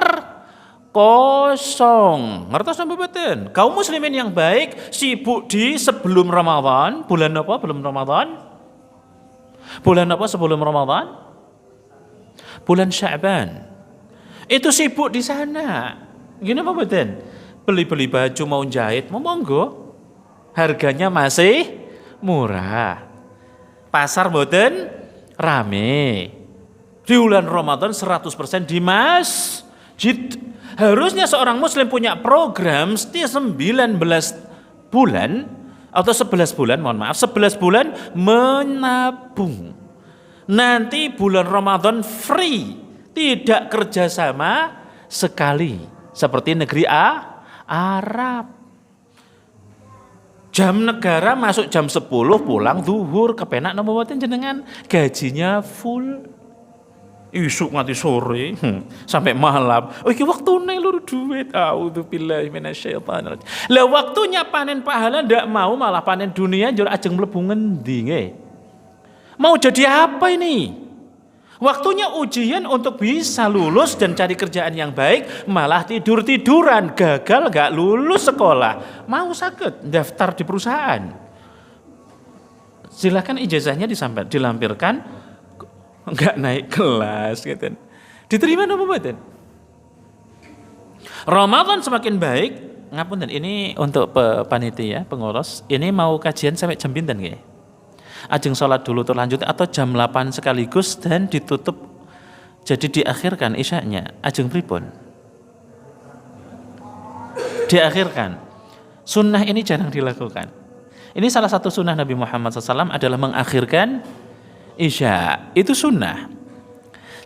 kosong. Ngertos sampai betul. Kaum muslimin yang baik sibuk di sebelum Ramadan. Bulan apa belum Ramadan? Bulan apa sebelum Ramadan? Bulan Sya'ban. Itu sibuk di sana. Gini apa betul? Beli-beli baju mau jahit, mau monggo. Harganya masih murah. Pasar boten rame. Di bulan Ramadan 100% di masjid. Harusnya seorang muslim punya program setiap 19 bulan atau 11 bulan, 11 bulan menabung. Nanti bulan Ramadan free, tidak kerjasama sekali. Seperti negeri Arab. Jam negara masuk jam 10, pulang zuhur, kepenak napa mboten jenengan? Gajinya full. Isuk nganti sore sampai malam. Oh iki waktune lur duit. Auzubillahi minasyaitonir rajim. Lah waktunya panen pahala ndak mau, malah panen dunia njur ajeng mlebu ngendi nggih? Mau jadi apa ini? Waktunya ujian untuk bisa lulus dan cari kerjaan yang baik, malah tidur-tiduran, gagal gak lulus sekolah. Mau sakit daftar di perusahaan. Silakan ijazahnya dilampirkan. Enggak naik kelas gitu. Diterima apa mboten? Ramadan semakin baik, ngapunten ini untuk panitia, pengurus, ini mau kajian sampai jam pinten nggih? Ajeng salat dulu terlanjut atau jam 8 sekaligus dan ditutup, jadi diakhirkan isyaknya. Ajeng pripun? Diakhirkan. Sunnah ini jarang dilakukan. Ini salah satu sunnah Nabi Muhammad SAW adalah mengakhirkan isya, itu sunnah.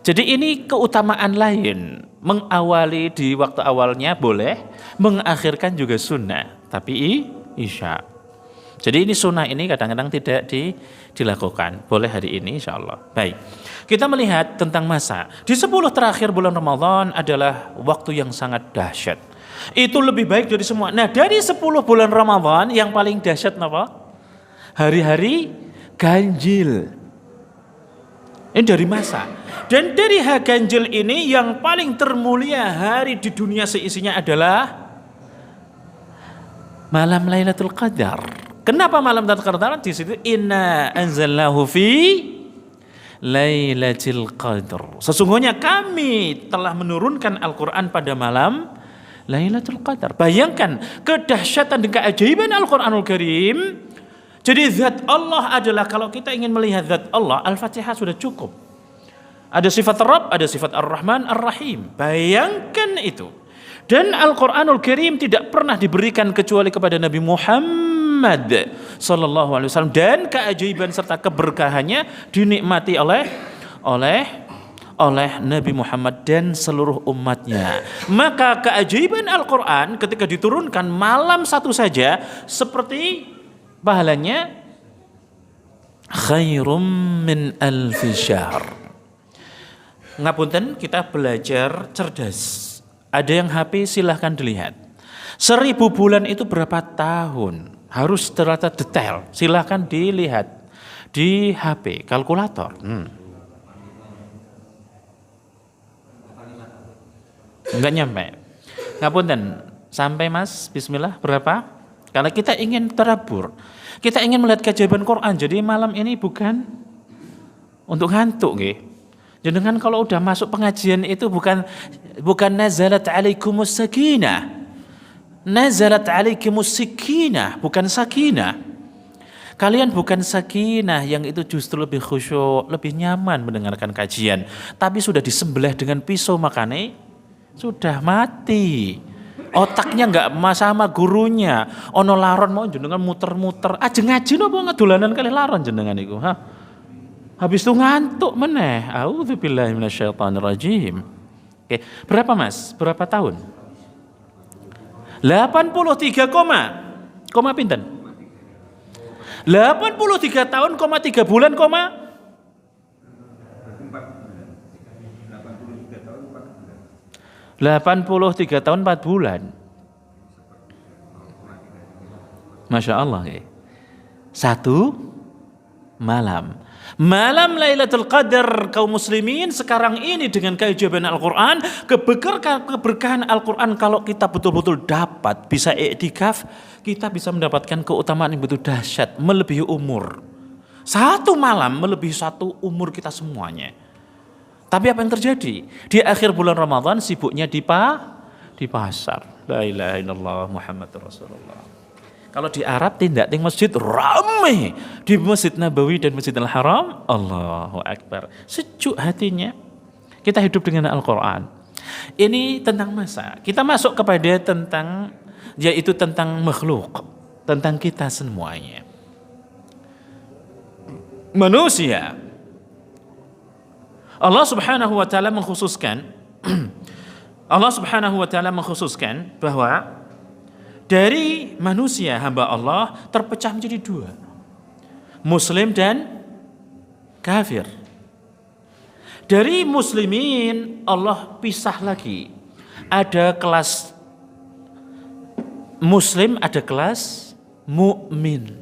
Jadi ini keutamaan lain. Mengawali di waktu awalnya boleh, mengakhirkan juga sunnah, tapi isya. Jadi ini sunnah ini kadang-kadang tidak dilakukan. Boleh hari ini insya Allah. Baik, kita melihat tentang masa. Di 10 terakhir bulan Ramadan adalah waktu yang sangat dahsyat. Itu lebih baik dari semua. Nah, dari 10 bulan Ramadan yang paling dahsyat apa? Hari-hari ganjil. Ini dari masa. Dan dari hari ganjil ini yang paling termulia hari di dunia seisinya adalah malam Lailatul Qadar. Kenapa malam Lailatul Qadar? Di situ inna anzalnahu fi Lailatul Qadar. Sesungguhnya kami telah menurunkan Al-Qur'an pada malam Lailatul Qadar. Bayangkan kedahsyatan dan keajaiban Al-Qur'anul Karim. Jadi zat Allah adalah, kalau kita ingin melihat zat Allah, Al-Fatihah sudah cukup. Ada sifat Rabb, ada sifat Ar-Rahman, Ar-Rahim. Bayangkan itu. Dan Al-Qur'anul Karim tidak pernah diberikan kecuali kepada Nabi Muhammad sallallahu alaihi wasallam, dan keajaiban serta keberkahannya dinikmati oleh Nabi Muhammad dan seluruh umatnya. Maka keajaiban Al-Qur'an ketika diturunkan malam satu saja seperti pahalanya khairum min alfi syahr. Ngapunten, kita belajar cerdas. Ada yang HP silahkan dilihat. 1000 bulan itu berapa tahun? Harus ternyata detail. Silahkan dilihat di HP, kalkulator. Enggak nyampe. Ngapunten, sampai Mas, bismillah, berapa? Kalau kita ingin terabur, kita ingin melihat keajaiban Quran. Jadi malam ini bukan untuk ngantuk, nggih. Jenengan kalau udah masuk pengajian itu bukan nazalat alaikumus sakinah. Nazalat alaikumus sakinah, bukan sakinah. Kalian bukan sakinah yang itu justru lebih khusyuk, lebih nyaman mendengarkan kajian, tapi sudah disembelih dengan pisau, makanya sudah mati. Otaknya enggak sama gurunya. Ono laron mau jenengan muter-muter. Ajeng ngaji napa ngedolanan kali laron jenengan iku, ha? Habis itu ngantuk meneh. Auzubillahi minasyaitonirrajim. Oke, berapa Mas? Berapa tahun? 83, koma pinten? 83 tahun, 3 bulan, 83 tahun 4 bulan. Masya Allah. Satu malam. Malam Lailatul Qadar kaum muslimin sekarang ini dengan keajaiban Al-Quran, keberkahan Al-Quran, kalau kita betul-betul dapat bisa iktikaf, kita bisa mendapatkan keutamaan yang betul dahsyat, melebihi umur. Satu malam melebihi satu umur kita semuanya. Tapi apa yang terjadi? Di akhir bulan Ramadan sibuknya di pasar. La ilaha illallah Muhammadur Rasulullah. Kalau di Arab tindak ting masjid ramai. Di Masjid Nabawi dan Masjidil Haram, Allahu Akbar. Sejuk hatinya. Kita hidup dengan Al-Quran. Ini tentang masa. Kita masuk kepada yaitu tentang makhluk, tentang kita semuanya. Manusia. Allah Subhanahu wa taala mengkhususkan bahwa dari manusia hamba Allah terpecah menjadi 2. Muslim dan kafir. Dari muslimin Allah pisah lagi. Ada kelas muslim, ada kelas mukmin.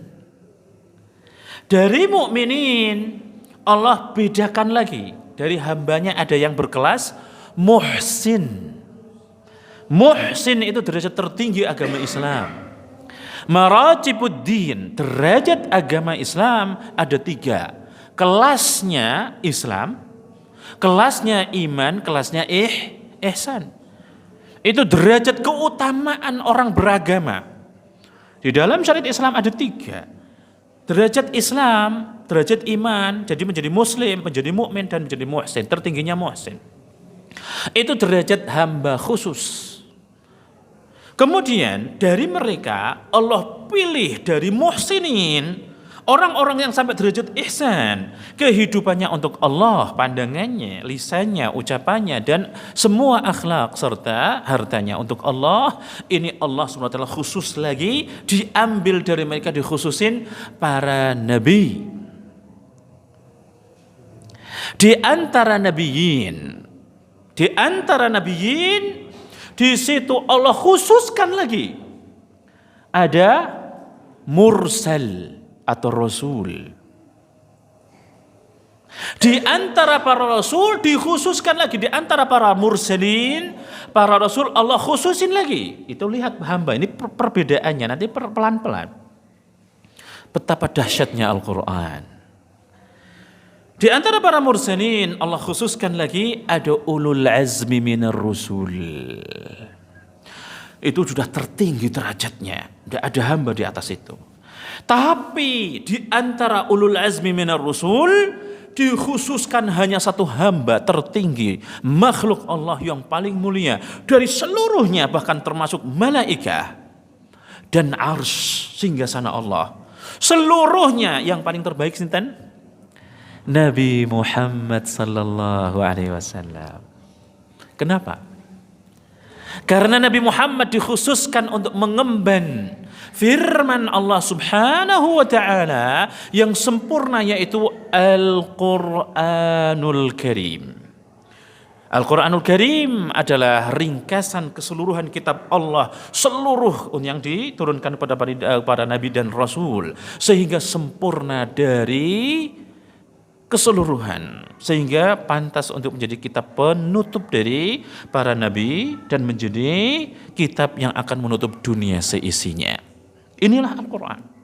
Dari mukminin Allah bedakan lagi. Dari hambanya ada yang berkelas muhsin. Muhsin itu derajat tertinggi agama Islam. Maratibuddin, derajat agama Islam ada 3. Kelasnya Islam, kelasnya iman, kelasnya ihsan. Itu derajat keutamaan orang beragama. Di dalam syariat Islam ada 3. Derajat Islam, derajat iman, jadi menjadi muslim, menjadi mukmin dan menjadi muhsin. Tertingginya muhsin. Itu derajat hamba khusus. Kemudian dari mereka Allah pilih dari muhsinin, orang-orang yang sampai derajat ihsan, kehidupannya untuk Allah, pandangannya, lisannya, ucapannya, dan semua akhlak serta hartanya untuk Allah. Ini Allah SWT khusus lagi, diambil dari mereka, dikhususin para nabi. Di antara nabiyin, di situ Allah khususkan lagi ada mursal atau rasul. Di antara para rasul dikhususkan lagi, di antara para mursalin, para rasul Allah khususin lagi. Itu lihat hamba, ini perbedaannya nanti pelan-pelan. Betapa dahsyatnya Al-Quran. Di antara para mursalin Allah khususkan lagi ada ulul azmi minar rusul. Itu sudah tertinggi derajatnya. Tidak ada hamba di atas itu. Tapi di antara ulul azmi minar rusul dikhususkan hanya satu hamba tertinggi, makhluk Allah yang paling mulia dari seluruhnya, bahkan termasuk malaikah dan arsy singgasana Allah. Seluruhnya yang paling terbaik sinten? Nabi Muhammad sallallahu alaihi wasallam. Kenapa? Karena Nabi Muhammad dikhususkan untuk mengemban firman Allah Subhanahu wa taala yang sempurna, yaitu Al-Qur'anul Karim. Al-Quranul Karim adalah ringkasan keseluruhan kitab Allah, seluruh yang diturunkan kepada para nabi dan rasul, sehingga sempurna dari keseluruhan, sehingga pantas untuk menjadi kitab penutup dari para nabi dan menjadi kitab yang akan menutup dunia seisinya. Inilah Al-Quran.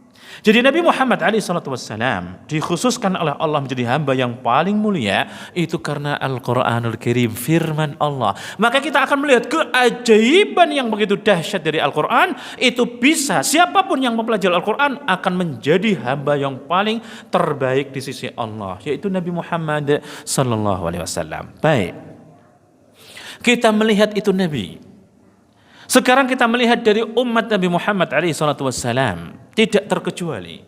Jadi Nabi Muhammad SAW dikhususkan oleh Allah menjadi hamba yang paling mulia itu karena Al-Quranul Karim, firman Allah. Maka kita akan melihat keajaiban yang begitu dahsyat dari Al-Quran. Itu bisa, siapapun yang mempelajari Al-Quran akan menjadi hamba yang paling terbaik di sisi Allah, yaitu Nabi Muhammad SAW. Baik, kita melihat itu Nabi. Sekarang kita melihat dari umat Nabi Muhammad SAW, tidak terkecuali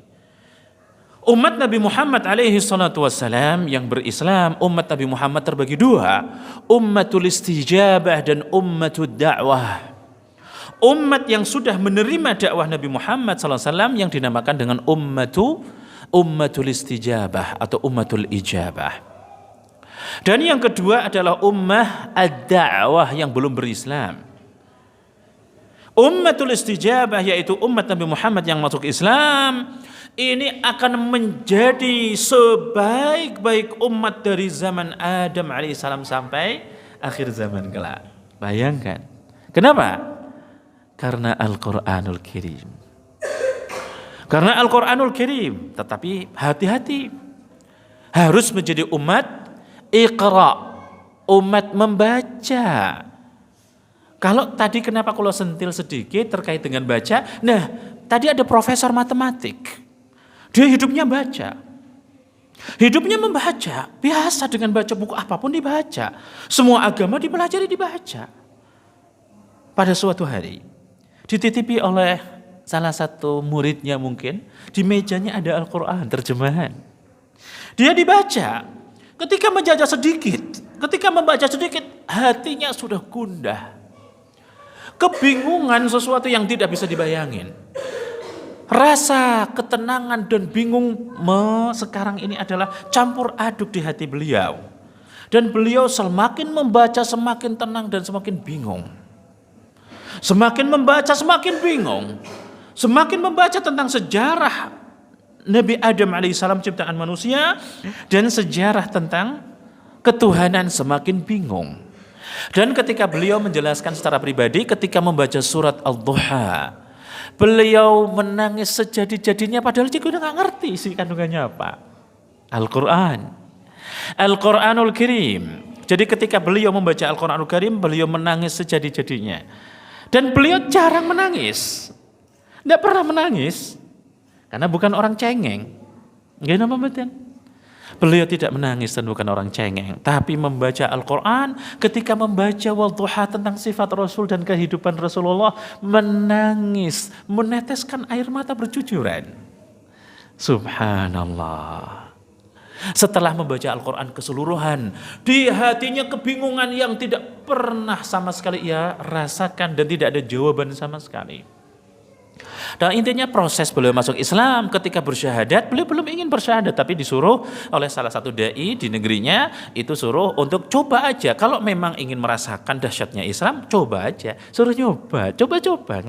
umat Nabi Muhammad SAW yang berislam. Umat Nabi Muhammad terbagi dua, ummatul istijabah dan ummatul da'wah. Umat yang sudah menerima dakwah Nabi Muhammad SAW yang dinamakan dengan ummatul istijabah atau ummatul ijabah. Dan yang kedua adalah ummah ad-da'wah yang belum berislam. Ummatul istijabah yaitu umat Nabi Muhammad yang masuk Islam, ini akan menjadi sebaik-baik umat dari zaman Adam alaihissalam sampai akhir zaman kelak. Bayangkan. Kenapa? Karena Al-Quranul Karim. Karena Al-Quranul Karim. Tetapi hati-hati, harus menjadi umat Iqra, umat membaca. Kalau tadi kenapa kalau sentil sedikit terkait dengan baca? Nah, tadi ada profesor matematik. Dia hidupnya baca. Hidupnya membaca. Biasa dengan baca buku apapun dibaca. Semua agama dipelajari, dibaca. Pada suatu hari, dititipi oleh salah satu muridnya mungkin, di mejanya ada Al-Quran, terjemahan. Dia dibaca. Ketika membaca sedikit, hatinya sudah gundah. Kebingungan sesuatu yang tidak bisa dibayangin. Rasa ketenangan dan bingung sekarang ini adalah campur aduk di hati beliau. Dan beliau semakin membaca semakin tenang dan semakin bingung. Semakin membaca semakin bingung. Semakin membaca tentang sejarah Nabi Adam alaihissalam ciptaan manusia dan sejarah tentang ketuhanan semakin bingung. Dan ketika beliau menjelaskan secara pribadi ketika membaca surat Al-Duha, beliau menangis sejadi-jadinya padahal dia udah gak ngerti isi kandungannya apa. Al-Quranul Karim. Jadi ketika beliau membaca Al-Quranul Karim, beliau menangis sejadi-jadinya. Dan beliau jarang menangis. Tidak pernah menangis. Karena bukan orang cengeng. Gak nama betul. Beliau tidak menangis dan bukan orang cengeng, tapi membaca Al-Quran. Ketika membaca Wal-Duha tentang sifat Rasul dan kehidupan Rasulullah, menangis, meneteskan air mata bercucuran. Subhanallah. Setelah membaca Al-Quran keseluruhan, di hatinya kebingungan yang tidak pernah sama sekali ia rasakan dan tidak ada jawaban sama sekali. Dan intinya proses beliau masuk Islam ketika bersyahadat, beliau belum ingin bersyahadat tapi disuruh oleh salah satu dai di negerinya, itu suruh untuk coba aja. Kalau memang ingin merasakan dahsyatnya Islam, coba aja. Suruh nyoba, coba-coba.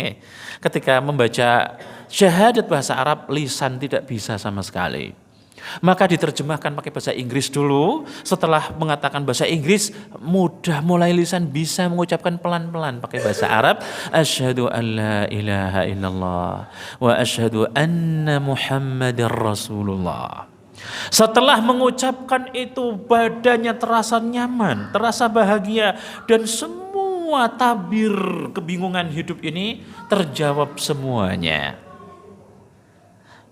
Ketika membaca syahadat bahasa Arab, lisan tidak bisa sama sekali. Maka diterjemahkan pakai bahasa Inggris dulu. Setelah mengatakan bahasa Inggris, mudah mulai lisan bisa mengucapkan pelan-pelan pakai bahasa Arab. Asyhadu an la ilaha illallah wa asyhadu anna Muhammadar Rasulullah. Setelah mengucapkan itu, badannya terasa nyaman, terasa bahagia, dan semua tabir kebingungan hidup ini terjawab semuanya.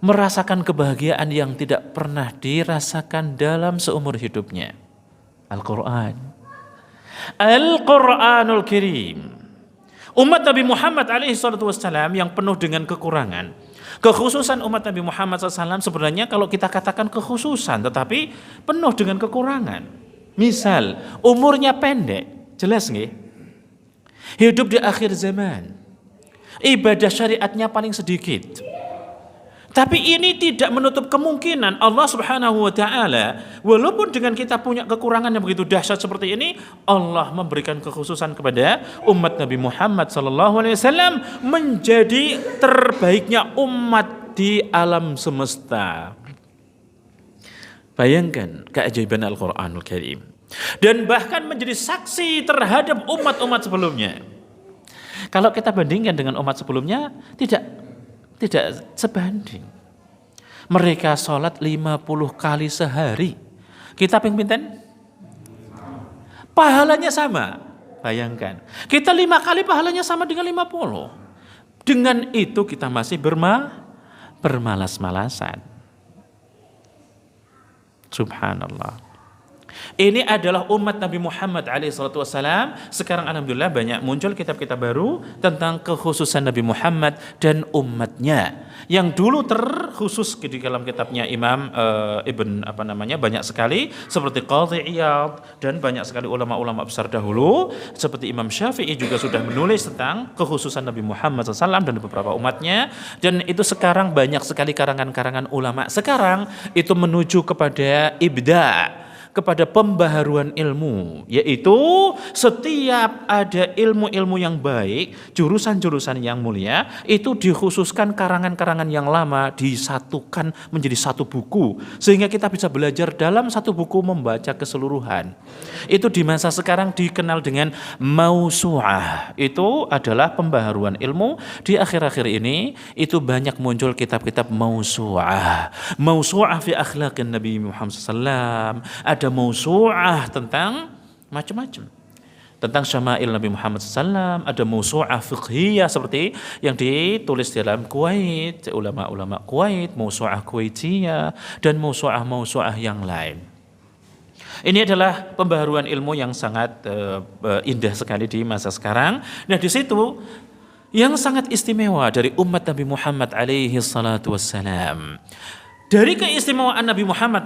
Merasakan kebahagiaan yang tidak pernah dirasakan dalam seumur hidupnya. Al-Quran. Al-Quranul Karim. Umat Nabi Muhammad SAW yang penuh dengan kekurangan. Kekhususan umat Nabi Muhammad SAW sebenarnya kalau kita katakan kekhususan, tetapi penuh dengan kekurangan. Misal, umurnya pendek. Jelas nggih? Hidup di akhir zaman. Ibadah syariatnya paling sedikit. Tapi ini tidak menutup kemungkinan Allah Subhanahu wa taala, walaupun dengan kita punya kekurangan yang begitu dahsyat seperti ini, Allah memberikan kekhususan kepada umat Nabi Muhammad sallallahu alaihi wasallam menjadi terbaiknya umat di alam semesta. Bayangkan keajaiban Al-Qur'anul Karim. Dan bahkan menjadi saksi terhadap umat-umat sebelumnya. Kalau kita bandingkan dengan umat sebelumnya, tidak sebanding. Mereka sholat 50 kali sehari. Kita ping pinten? Pahalanya sama. Bayangkan. Kita 5 kali pahalanya sama dengan 50. Dengan itu kita masih bermalas-malasan. Subhanallah. Ini adalah umat Nabi Muhammad SAW. Sekarang alhamdulillah banyak muncul kitab-kitab baru tentang kekhususan Nabi Muhammad dan umatnya. Yang dulu terkhusus di dalam kitabnya Imam banyak sekali seperti Qadhi Iyad dan banyak sekali ulama-ulama besar dahulu seperti Imam Syafi'i juga sudah menulis tentang kekhususan Nabi Muhammad SAW dan beberapa umatnya. Dan itu sekarang banyak sekali karangan-karangan ulama. Sekarang itu menuju kepada ibda', kepada pembaharuan ilmu, yaitu setiap ada ilmu-ilmu yang baik, jurusan-jurusan yang mulia, itu dikhususkan karangan-karangan yang lama disatukan menjadi satu buku, sehingga kita bisa belajar dalam satu buku membaca keseluruhan. Itu di masa sekarang dikenal dengan mausu'ah. Itu adalah pembaharuan ilmu. Di akhir-akhir ini itu banyak muncul kitab-kitab mausu'ah. Mausu'ah fi akhlaqin Nabi Muhammad SAW. Ada mausu'ah tentang macam-macam. Tentang syama'il Nabi Muhammad SAW. Ada mausu'ah fiqhiyah seperti yang ditulis dalam Kuwait, ulama-ulama Kuwait, mausu'ah Kuwaitiyah, dan mausu'ah yang lain. Ini adalah pembaharuan ilmu yang sangat indah sekali di masa sekarang. Nah, di situ yang sangat istimewa dari umat Nabi Muhammad alaihi salatu wassalam. Dari keistimewaan Nabi Muhammad,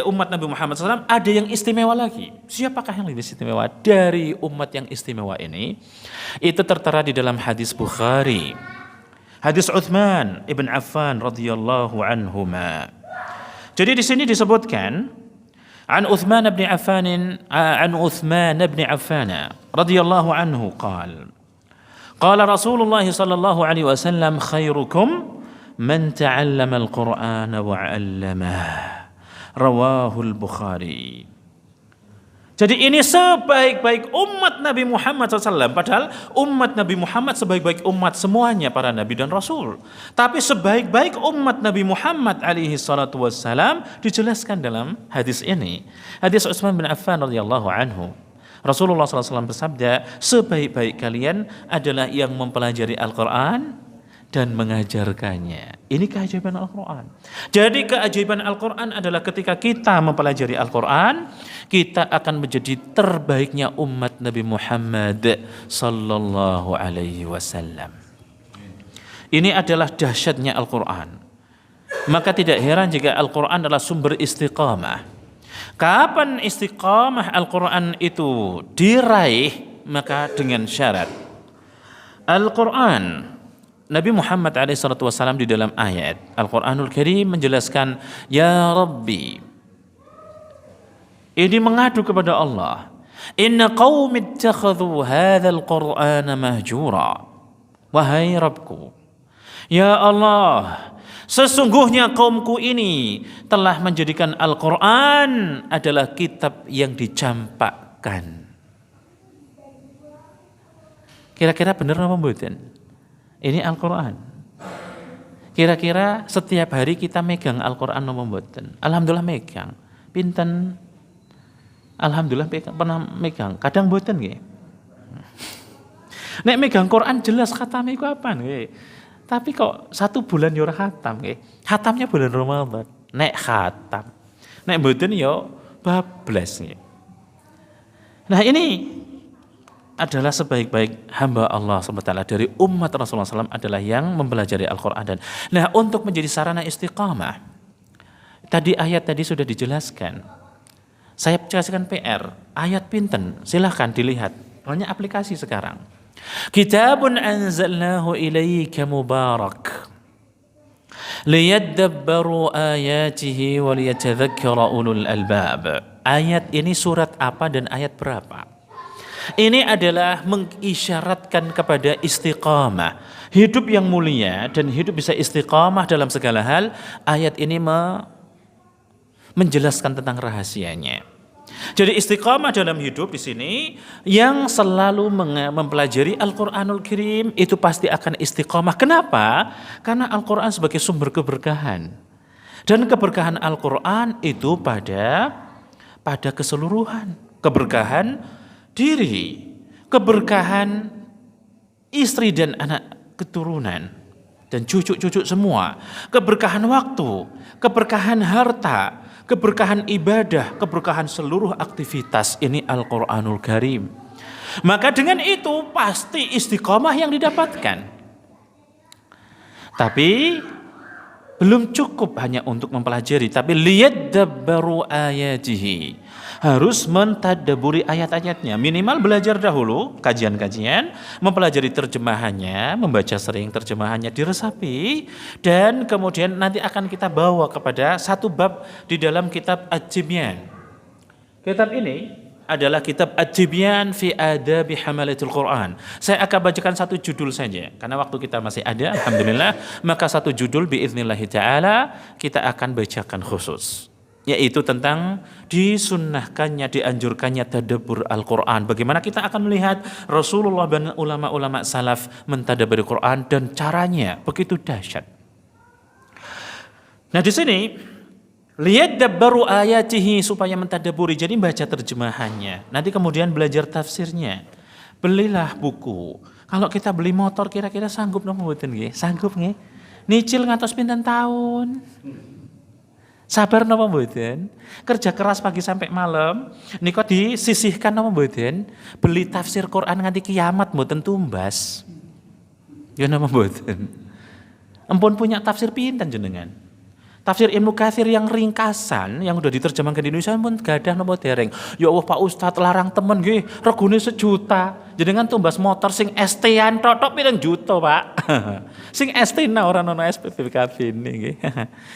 umat Nabi Muhammad SAW, ada yang istimewa lagi. Siapakah yang lebih istimewa dari umat yang istimewa ini? Itu tertera di dalam hadis Bukhari. Hadis Uthman ibn Affan radhiyallahu anhuma. Jadi di sini disebutkan عن عثمان بن عفان رضي الله عنه قال رسول الله صلى الله عليه وسلم خيركم من تعلم القرآن وعلمه رواه البخاري. Jadi ini sebaik-baik umat Nabi Muhammad SAW. Padahal umat Nabi Muhammad sebaik-baik umat semuanya para nabi dan rasul. Tapi sebaik-baik umat Nabi Muhammad alaihi salatu wassalam dijelaskan dalam hadis ini. Hadis Utsman bin Affan radhiyallahu anhu. Rasulullah SAW bersabda, sebaik-baik kalian adalah yang mempelajari Al-Quran dan mengajarkannya. Ini keajaiban Al-Quran. Jadi keajaiban Al-Quran adalah ketika kita mempelajari Al-Quran, kita akan menjadi terbaiknya umat Nabi Muhammad sallallahu alaihi wasallam. Ini adalah dahsyatnya Al-Quran. Maka tidak heran jika Al-Quran adalah sumber istiqamah. Kapan istiqamah Al-Quran itu diraih? Maka dengan syarat Al-Quran, Nabi Muhammad SAW di dalam ayat Al-Quranul Karim menjelaskan, Ya Rabbi, ini mengadu kepada Allah, Inna qawmi ittakhadhu hadzal Qur'ana mahjura. Wahai Rabbku, Ya Allah, sesungguhnya kaumku ini telah menjadikan Al-Quran adalah kitab yang dicampakkan. Kira-kira benar apa mboten? Ini Al-Quran. Kira-kira setiap hari kita megang Al-Quran apa mboten? Alhamdulillah megang. Pinten? Alhamdulillah pernah megang. Kadang mboten nggih. Nek megang Quran jelas khatame iku apaan nggih. Tapi kok 1 bulan ya ora khatam nggih. Khatamnya bulan Ramadan. Nek khatam. Nek mboten ya bablas nggih. Nah, ini adalah sebaik-baik hamba Allah SWT dari umat Rasulullah SAW adalah yang mempelajari Al-Quran. Nah, untuk menjadi sarana istiqamah, tadi ayat tadi sudah dijelaskan. Saya jelaskan PR, ayat pinten, silahkan dilihat. Banyak aplikasi sekarang. Kitabun anzalnahu ilaika mubarak. liyadabbaru ayatihi wa liyatadzakkara ulul albab. Ayat ini surat apa dan ayat berapa? Ini adalah mengisyaratkan kepada istiqamah, hidup yang mulia dan hidup bisa istiqamah dalam segala hal. Ayat ini menjelaskan tentang rahasianya. Jadi istiqamah dalam hidup di sini yang selalu mempelajari Al-Qur'anul Karim itu pasti akan istiqamah. Kenapa? Karena Al-Qur'an sebagai sumber keberkahan. Dan keberkahan Al-Qur'an itu pada keseluruhan. Keberkahan diri, keberkahan istri dan anak keturunan dan cucu-cucu semua, keberkahan waktu, keberkahan harta, keberkahan ibadah, keberkahan seluruh aktivitas. Ini Al-Qur'anul Karim. Maka dengan itu pasti istiqomah yang didapatkan. Tapi belum cukup hanya untuk mempelajari, tapi liyadabbaru ayatihi, harus mentadabburi ayat-ayatnya. Minimal belajar dahulu kajian-kajian, mempelajari terjemahannya, membaca sering terjemahannya, diresapi, dan kemudian nanti akan kita bawa kepada satu bab di dalam kitab At-Tibyan. Kitab ini adalah kitab At-Tibyan fi adabi hamalatul Quran. Saya akan bacakan satu judul saja karena waktu kita masih ada, alhamdulillah. Maka satu judul biiznillahi taala kita akan bacakan khusus, yaitu tentang disunnahkannya, dianjurkannya tadabbur Al-Quran. Bagaimana kita akan melihat Rasulullah dan ulama-ulama salaf mentadabburi Quran dan caranya begitu dahsyat. Nah di sini liyadabbaru ayatihi, supaya mentadabburi, jadi baca terjemahannya. Nanti kemudian belajar tafsirnya. Belilah buku. Kalau kita beli motor kira-kira sanggup napa mboten nggih? Sanggup nggih? Nyicil ngantos pinten tahun? Sabar napa mboten? Kerja keras pagi sampai malam, nika disisihkan napa mboten? Beli tafsir Quran nganti kiamat mboten tumbas. Ya napa mboten? Ampun punya tafsir pinten jenengan? Tafsir Ibnu Katsir yang ringkasan yang udah diterjemahkan di Indonesia pun gadah napa dereng. Ya Allah Pak Ustadz, larang temen nggih, regane 1 juta. Jenengan tumbas motor sing ST-an tok pirang juta, Pak. Sing ST nah ora ono SPPKB nggih.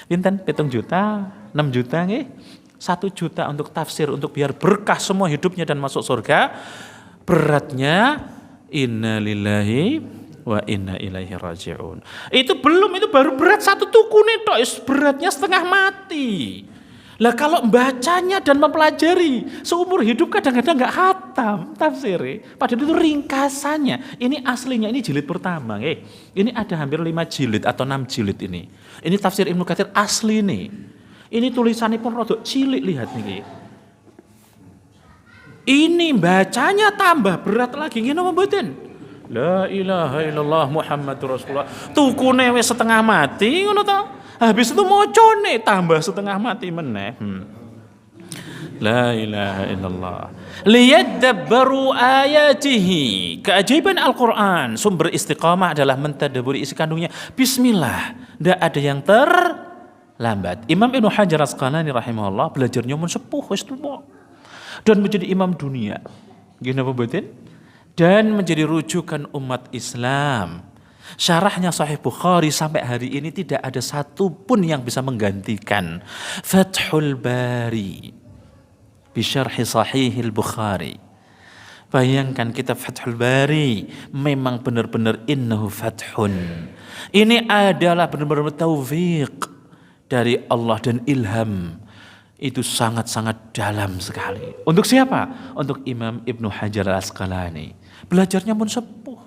Pinten? 7 juta, 6 juta nggih. 1 juta untuk tafsir, untuk biar berkah semua hidupnya dan masuk surga. Beratnya innalillahi wa inna ilaihi raji'un. Itu baru berat 1 tukune tok, beratnya setengah mati. Lah kalau membacanya dan mempelajari seumur hidup kadang-kadang nggak hatam tafsirnya. Padahal itu ringkasannya. Ini aslinya, ini jilid pertama. Ini ada hampir 5 jilid atau 6 jilid ini. Ini tafsir Ibnu Katsir asli nih. Ini tulisannya pun rodok cilik, lihat nih. Ini bacanya tambah berat lagi. Ngene apa mboten? La ilaha illallah Muhammadur Rasulullah. Tukune wis setengah mati ngono ta. Habis itu mocone tambah setengah mati meneh. La ilaha illallah. Liyadabbaru ayatihi. Keajaiban Al-Qur'an, sumber istiqamah adalah mentadabburi isi kandungnya. Bismillah, tidak ada yang terlambat. Imam Ibnu Hajar Asqalani rahimahullah belajarnya mun sepuh wis tuwa dan menjadi imam dunia. Gini apa mboten? Dan menjadi rujukan umat Islam. Syarahnya Sahih Bukhari sampai hari ini tidak ada satu pun yang bisa menggantikan Fathul Bari bisyarhi Sahihil Bukhari. Bayangkan kitab Fathul Bari memang benar-benar innahu fathun. Ini adalah benar-benar taufik dari Allah dan ilham. Itu sangat-sangat dalam sekali. Untuk siapa? Untuk Imam Ibnu Hajar Asqalani. Belajarnya pun sepuh.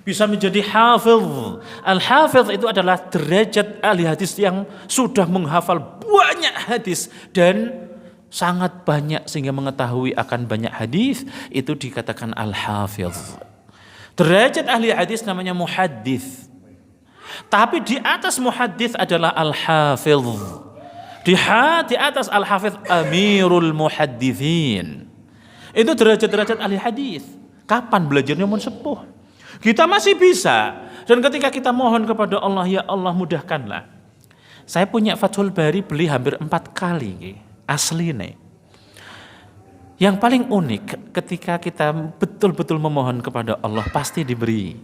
Bisa menjadi hafidh. Al-hafidh itu adalah derajat ahli hadis yang sudah menghafal banyak hadis dan sangat banyak sehingga mengetahui akan banyak hadis, itu dikatakan al-hafidh. Derajat ahli hadis namanya muhaddits. Tapi di atas muhaddits adalah al-hafidh. Di atas al-hafidh amirul muhaddithin. Itu derajat-derajat ahli hadis. Kapan belajarnya mun sepuh? Kita masih bisa. Dan ketika kita mohon kepada Allah, ya Allah mudahkanlah. Saya punya Fathul Bari beli hampir 4 kali. Asli nih. Yang paling unik ketika kita betul-betul memohon kepada Allah pasti diberi.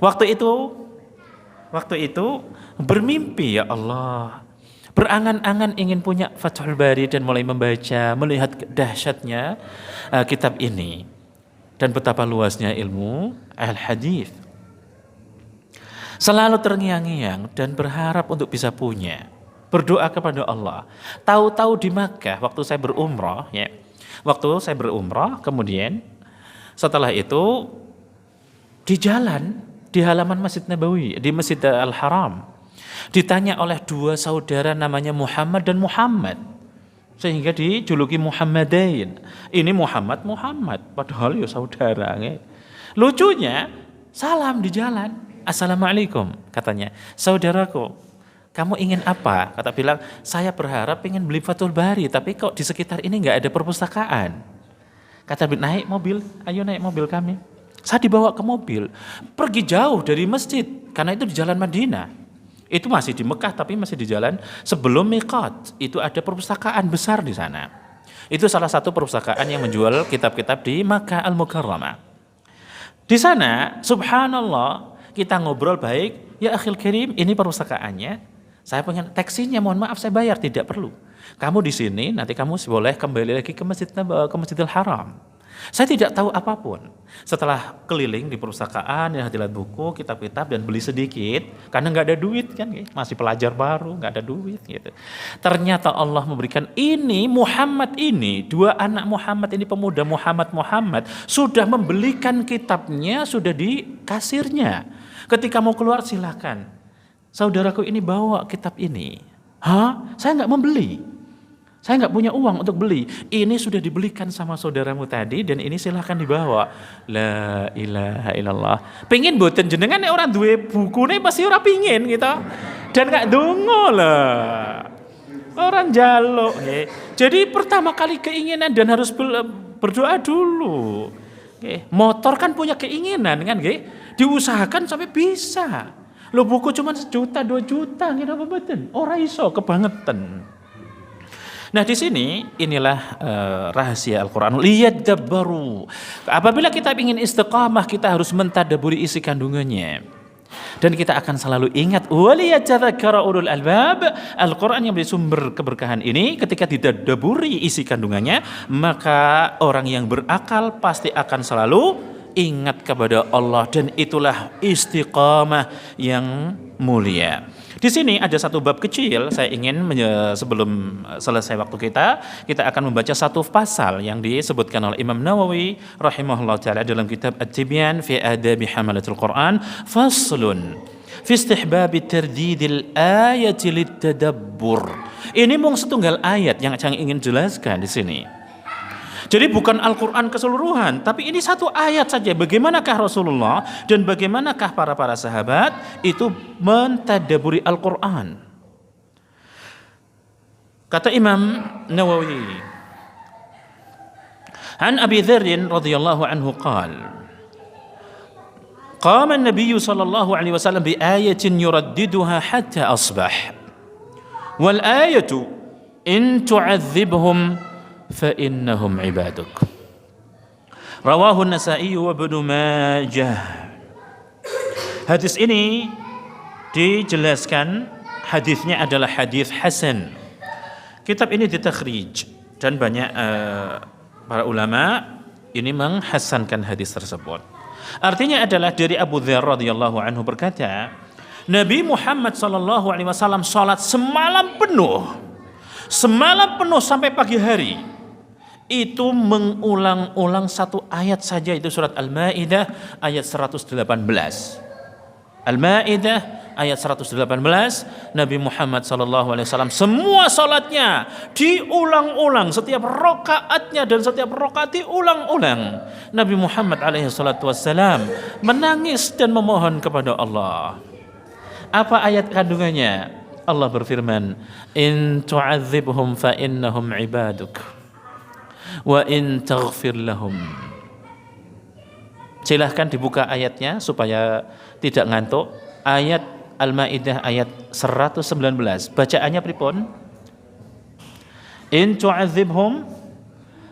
Waktu itu bermimpi, ya Allah, berangan-angan ingin punya Fathul Bari dan mulai membaca, melihat dahsyatnya kitab ini dan betapa luasnya ilmu al-hadis. Selalu terngiang-ngiang dan berharap untuk bisa punya. Berdoa kepada Allah. Tahu-tahu di Makkah waktu saya berumrah, ya. Waktu saya berumrah, kemudian setelah itu di jalan di halaman Masjid Nabawi, di Masjid Al-Haram, ditanya oleh dua saudara namanya Muhammad dan Muhammad, sehingga dijuluki Muhammadain. Ini Muhammad, padahal ya saudara. Lucunya, salam di jalan, Assalamualaikum, katanya. Saudaraku, kamu ingin apa? Kata bilang, saya berharap ingin beli Fathul Bari, tapi kok di sekitar ini nggak ada perpustakaan. Kata naik mobil, ayo naik mobil kami. Saya dibawa ke mobil, pergi jauh dari masjid, karena itu di jalan Madinah. Itu masih di Mekah, tapi masih di jalan sebelum miqat. Itu ada perpustakaan besar di sana. Itu salah satu perpustakaan yang menjual kitab-kitab di Makkah Al-Mukarramah. Di sana, subhanallah, kita ngobrol baik, ya akhil karim, ini perpustakaannya. Saya pengen taksinya, mohon maaf saya bayar, tidak perlu. Kamu di sini, nanti kamu boleh kembali lagi ke Masjidil Haram. Saya tidak tahu apapun. Setelah keliling di perpustakaan, ya lihat buku, kitab-kitab dan beli sedikit, karena nggak ada duit kan, masih pelajar baru, nggak ada duit gitu. Ternyata Allah memberikan ini Muhammad ini, dua anak Muhammad ini, pemuda Muhammad sudah membelikan kitabnya, sudah di kasirnya. Ketika mau keluar silakan, saudaraku ini bawa kitab ini. Hah? Saya nggak membeli. Saya nggak punya uang untuk beli. Ini sudah dibelikan sama saudaramu tadi dan ini silahkan dibawa. La ilaha illallah. Pengen boten jenengan nek orang duwe bukune pasti ora pingin gitu. Dan nggak dongo lah. Orang jaluk. Jadi pertama kali keinginan dan harus berdoa dulu. Motor kan punya keinginan kan, diusahakan sampai bisa. Lo buku cuma 1 juta 2 juta gitu apa betul? Ora iso kebangetan. Nah di sini inilah rahasia Al-Quran. Liyadabbaru. Apabila kita ingin istiqamah, kita harus mentadaburi isi kandungannya. Dan kita akan selalu ingat waliyatadzakkara ulul albab. Al-Quran yang menjadi sumber keberkahan ini ketika ditadaburi isi kandungannya, maka orang yang berakal pasti akan selalu ingat kepada Allah, dan itulah istiqamah yang mulia. Di sini ada satu bab kecil, saya ingin sebelum selesai waktu kita akan membaca satu pasal yang disebutkan oleh Imam Nawawi rahimahullah taala dalam kitab At-Tibyan fi Adabi Hamalatul Quran, faslun fi istihbabi tardidil ayati litadabbur. Ini mung setunggal ayat yang saya ingin jelaskan di sini. Jadi bukan Al-Quran keseluruhan, tapi ini satu ayat saja. Bagaimanakah Rasulullah dan bagaimanakah para sahabat itu mentadaburi Al-Quran. Kata Imam Nawawi, An Abi Dzarrin radhiyallahu anhu qala, Qama an-nabiy sallallahu alaihi wasallam bi ayatin yuraddiduha hatta asbah. Wal ayatu in tu'adzibhum فإنهم عبادك. رواه النسائي وابن ماجه. Hadis ini dijelaskan, hadisnya adalah hadis hasan. Kitab ini ditakhrij dan banyak para ulama ini menghasankan hadis tersebut. Artinya adalah dari Abu Dzar radhiyallahu anhu berkata, Nabi Muhammad sallallahu alaihi wasallam salat semalam penuh sampai pagi hari. Itu mengulang-ulang satu ayat saja, itu surat Al-Maidah ayat 118. Al-Maidah ayat 118, Nabi Muhammad SAW semua salatnya diulang-ulang, setiap rakaatnya dan setiap rakaat diulang-ulang. Nabi Muhammad SAW menangis dan memohon kepada Allah. Apa ayat kandungannya? Allah berfirman, In tu'adzibhum fa innahum ibaduk wa in taghfir lahum. Silahkan dibuka ayatnya supaya tidak ngantuk. Ayat Al-Maidah ayat 119. Bacaannya pripun? In tu'adzibhum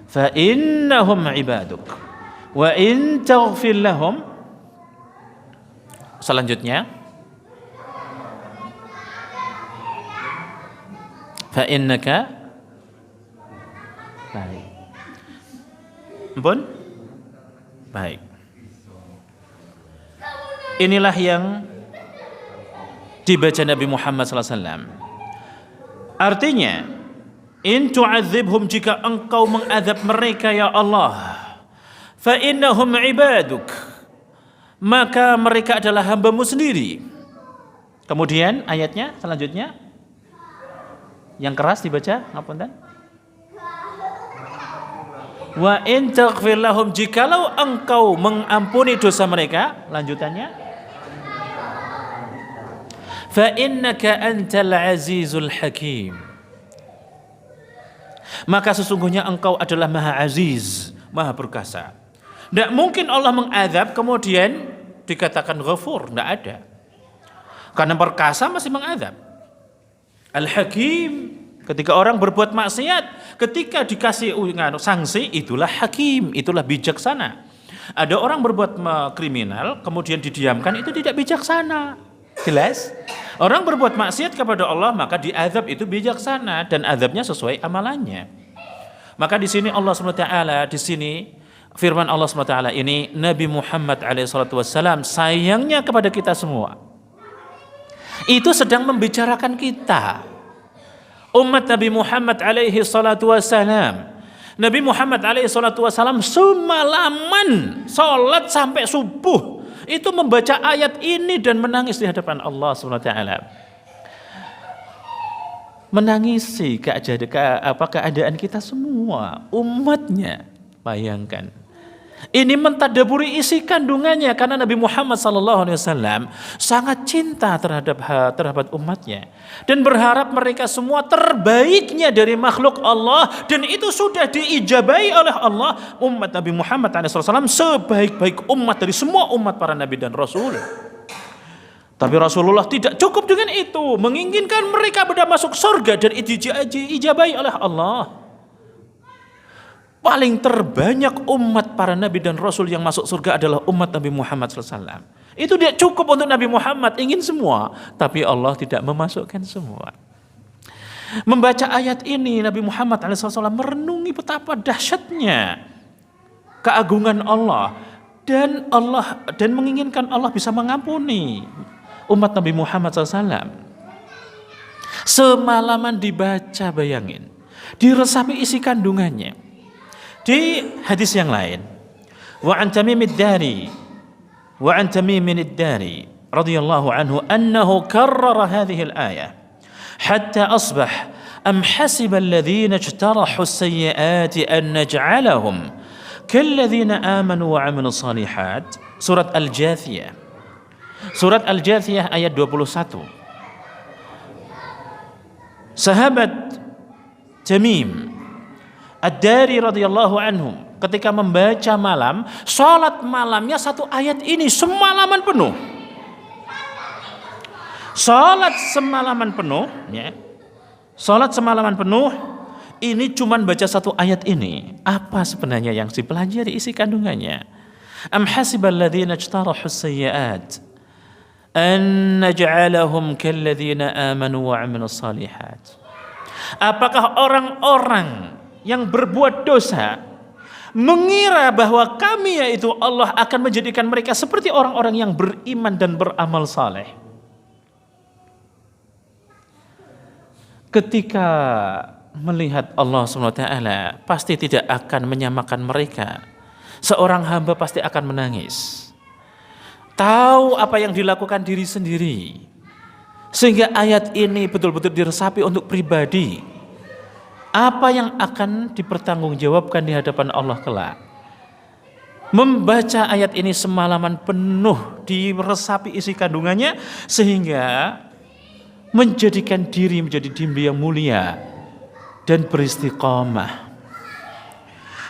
fa innahum ibaduk wa in taghfir lahum. Selanjutnya Fa innaka baik. Ampun? Baik. Inilah yang dibaca Nabi Muhammad SAW. Artinya, in tu'adzibhum, jika engkau mengadab mereka ya Allah, fa innahum ibaduk, maka mereka adalah hambamu sendiri. Kemudian ayatnya selanjutnya yang keras dibaca, ngapunten. Wa in taghfir lahum, jikalau engkau mengampuni dosa mereka, lanjutannya, fa innaka antal azizul hakim, maka sesungguhnya engkau adalah maha aziz, maha perkasa. Tidak mungkin Allah mengadab kemudian dikatakan ghafur, tidak ada, karena perkasa masih mengadab. Al-Hakim, ketika orang berbuat maksiat, ketika dikasih sanksi, itulah hakim, itulah bijaksana. Ada orang berbuat kriminal kemudian didiamkan, itu tidak bijaksana. Jelas? Orang berbuat maksiat kepada Allah maka diazab, itu bijaksana dan azabnya sesuai amalannya. Maka di sini Allah SWT, di sini firman Allah SWT ini, Nabi Muhammad SAW sayangnya kepada kita semua itu sedang membicarakan kita, umat Nabi Muhammad SAW. Nabi Muhammad SAW semalaman salat sampai subuh itu membaca ayat ini dan menangis di hadapan Allah SWT. Menangisi keadaan kita semua, umatnya. Bayangkan. Ini mentadaburi isi kandungannya, karena Nabi Muhammad SAW sangat cinta terhadap umatnya dan berharap mereka semua terbaiknya dari makhluk Allah, dan itu sudah diijabahi oleh Allah. Umat Nabi Muhammad SAW sebaik-baik umat dari semua umat para nabi dan rasul. Tapi Rasulullah tidak cukup dengan itu, menginginkan mereka pada masuk surga, dan itu diijabahi oleh Allah. Paling terbanyak umat para nabi dan rasul yang masuk surga adalah umat Nabi Muhammad SAW. Itu tidak cukup untuk Nabi Muhammad, ingin semua, tapi Allah tidak memasukkan semua. Membaca ayat ini, Nabi Muhammad SAW merenungi betapa dahsyatnya keagungan Allah dan menginginkan Allah bisa mengampuni umat Nabi Muhammad SAW. Semalaman dibaca, bayangin, diresapi isi kandungannya. Di hadis yang lain, wa an Tamim ad-Dari radhiyallahu anhu annahu karrara hadhihi al-ayah hatta asbah am hasiba alladhina ijtarahu as-sayyi'ati an naj'alahum kalladhina amanu wa 'amilus salihat. Surat Al-Jathiyah. Surat Al-Jathiyah ayat 21. Sahabat Tamim Ad-Dari radhiyallahu anhum ketika membaca malam, salat malamnya satu ayat ini semalaman penuh. Salat semalaman penuh, ya. Salat semalaman penuh ini cuman baca satu ayat ini. Apa sebenarnya yang dipelajari isi kandungannya? Am hasibal ladzina ijtarahu as-sayyi'at an naj'alahum kalladzina amanu wa 'amilus salihat. Apakah orang-orang yang berbuat dosa mengira bahwa kami, yaitu Allah, akan menjadikan mereka seperti orang-orang yang beriman dan beramal saleh? Ketika melihat Allah SWT, pasti tidak akan menyamakan mereka. Seorang hamba pasti akan menangis, tahu apa yang dilakukan diri sendiri, sehingga ayat ini betul-betul diresapi untuk pribadi. Apa yang akan dipertanggungjawabkan di hadapan Allah kelak. Membaca ayat ini semalaman penuh, diresapi isi kandungannya, sehingga menjadikan diri menjadi diri yang mulia dan beristiqamah.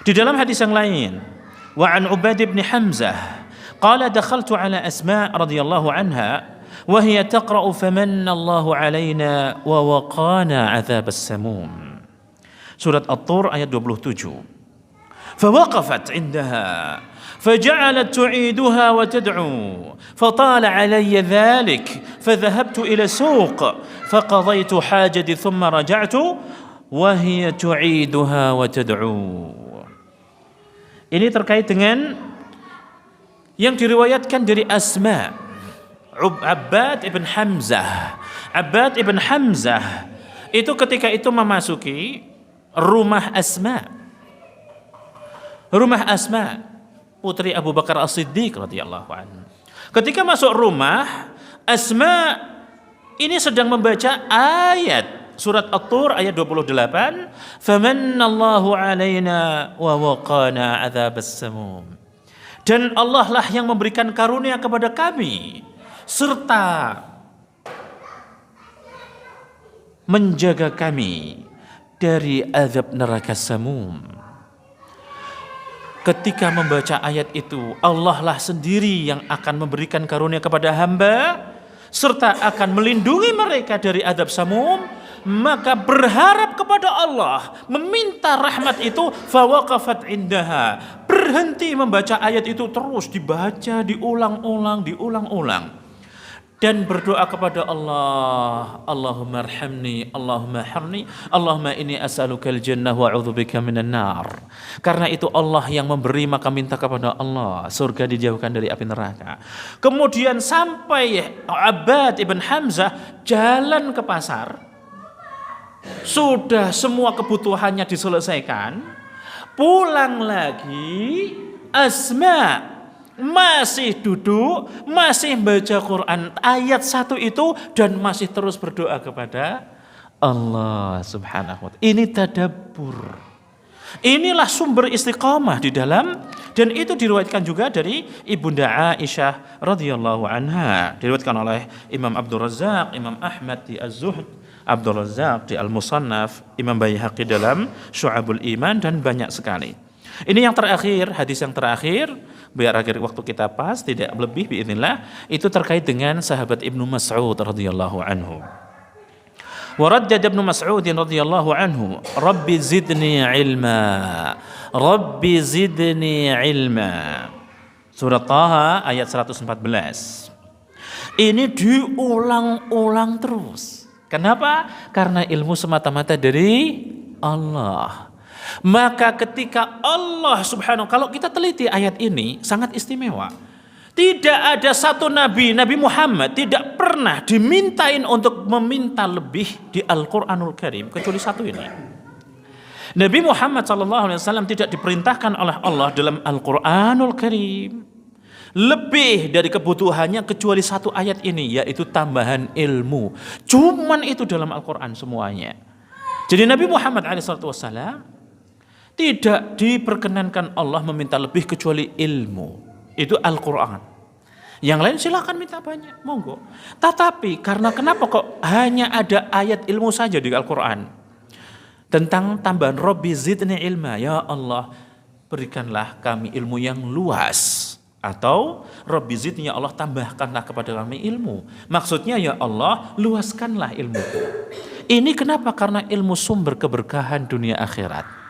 Di dalam hadis yang lain, wa an Ubad bin Hamzah qala dakhaltu ala Asma radhiyallahu anha wa hiya taqra'u famanna Allahu alaina wa waqana 'adzabas samum. Surat At-Tur ayat 27. Fawaqafat 'indaha faja'alat tu'iduha wa tad'u fatala 'alayya dhalik فذهبت إلى السوق فقضيت حاجتي ثم رجعت وهي تعيدها وتدعو. Ini terkait dengan yang diriwayatkan dari Asma, Abbad ibn Hamzah. Abbad ibn Hamzah itu ketika itu memasuki rumah Asma. Rumah Asma, putri Abu Bakar As-Siddiq radhiyallahu anhu. Ketika masuk rumah, Asma ini sedang membaca ayat surat At-Tur ayat 28, "Famannallahu 'alaina wa waqana 'adzabas samum." Dan Allah lah yang memberikan karunia kepada kami serta menjaga kami dari azab neraka samum. Ketika membaca ayat itu, Allah lah sendiri yang akan memberikan karunia kepada hamba serta akan melindungi mereka dari azab samum, maka berharap kepada Allah, meminta rahmat itu, fawaqafat indaha, berhenti membaca ayat itu, terus dibaca, diulang-ulang dan berdoa kepada Allah, Allahumma arhamni, Allahumma harni, Allahumma inni as'alukal jannah wa a'udzubika minan nar. Karena itu Allah yang memberi, maka minta kepada Allah surga dijauhkan dari api neraka. Kemudian sampai Abbad ibn Hamzah jalan ke pasar, sudah semua kebutuhannya diselesaikan, pulang lagi, Asma masih duduk, masih baca Quran ayat 1 itu dan masih terus berdoa kepada Allah Subhanahu wa ta'ala. Ini tadabbur. Inilah sumber istiqamah di dalam, dan itu diriwayatkan juga dari Ibunda Aisyah radhiyallahu anha. Diriwayatkan oleh Imam Abdul Razzaq, Imam Ahmad di Az-Zuhd, Abdul Razzaq di Al-Musannaf, Imam Baihaqi dalam Syu'abul Iman, dan banyak sekali. Ini yang terakhir, hadis yang terakhir, biar akhir waktu kita pas, tidak lebih biidznillah, itu terkait dengan sahabat Ibnu Mas'ud radhiyallahu anhu. Wa raddada Ibnu Mas'ud radhiyallahu anhu, Rabbi zidni ilma, Rabbi zidni ilma. Surat Taha ayat 114. Ini diulang-ulang terus. Kenapa? Karena ilmu semata-mata dari Allah. Maka ketika Allah subhanahu, kalau kita teliti ayat ini sangat istimewa. Tidak ada satu nabi, Nabi Muhammad tidak pernah dimintain untuk meminta lebih di Al-Quranul Karim kecuali satu ini. Nabi Muhammad SAW tidak diperintahkan oleh Allah dalam Al-Quranul Karim lebih dari kebutuhannya kecuali satu ayat ini, yaitu tambahan ilmu. Cuman itu dalam Al-Quran semuanya. Jadi Nabi Muhammad SAW tidak diperkenankan Allah meminta lebih kecuali ilmu. Itu Al-Quran. Yang lain silakan minta banyak, monggo. Tetapi karena kenapa kok hanya ada ayat ilmu saja di Al-Quran? Tentang tambahan Rabbi zidni ilma, ya Allah berikanlah kami ilmu yang luas. Atau Rabbi zidni, ya Allah tambahkanlah kepada kami ilmu. Maksudnya ya Allah luaskanlah ilmuku. Ini kenapa? Karena ilmu sumber keberkahan dunia akhirat.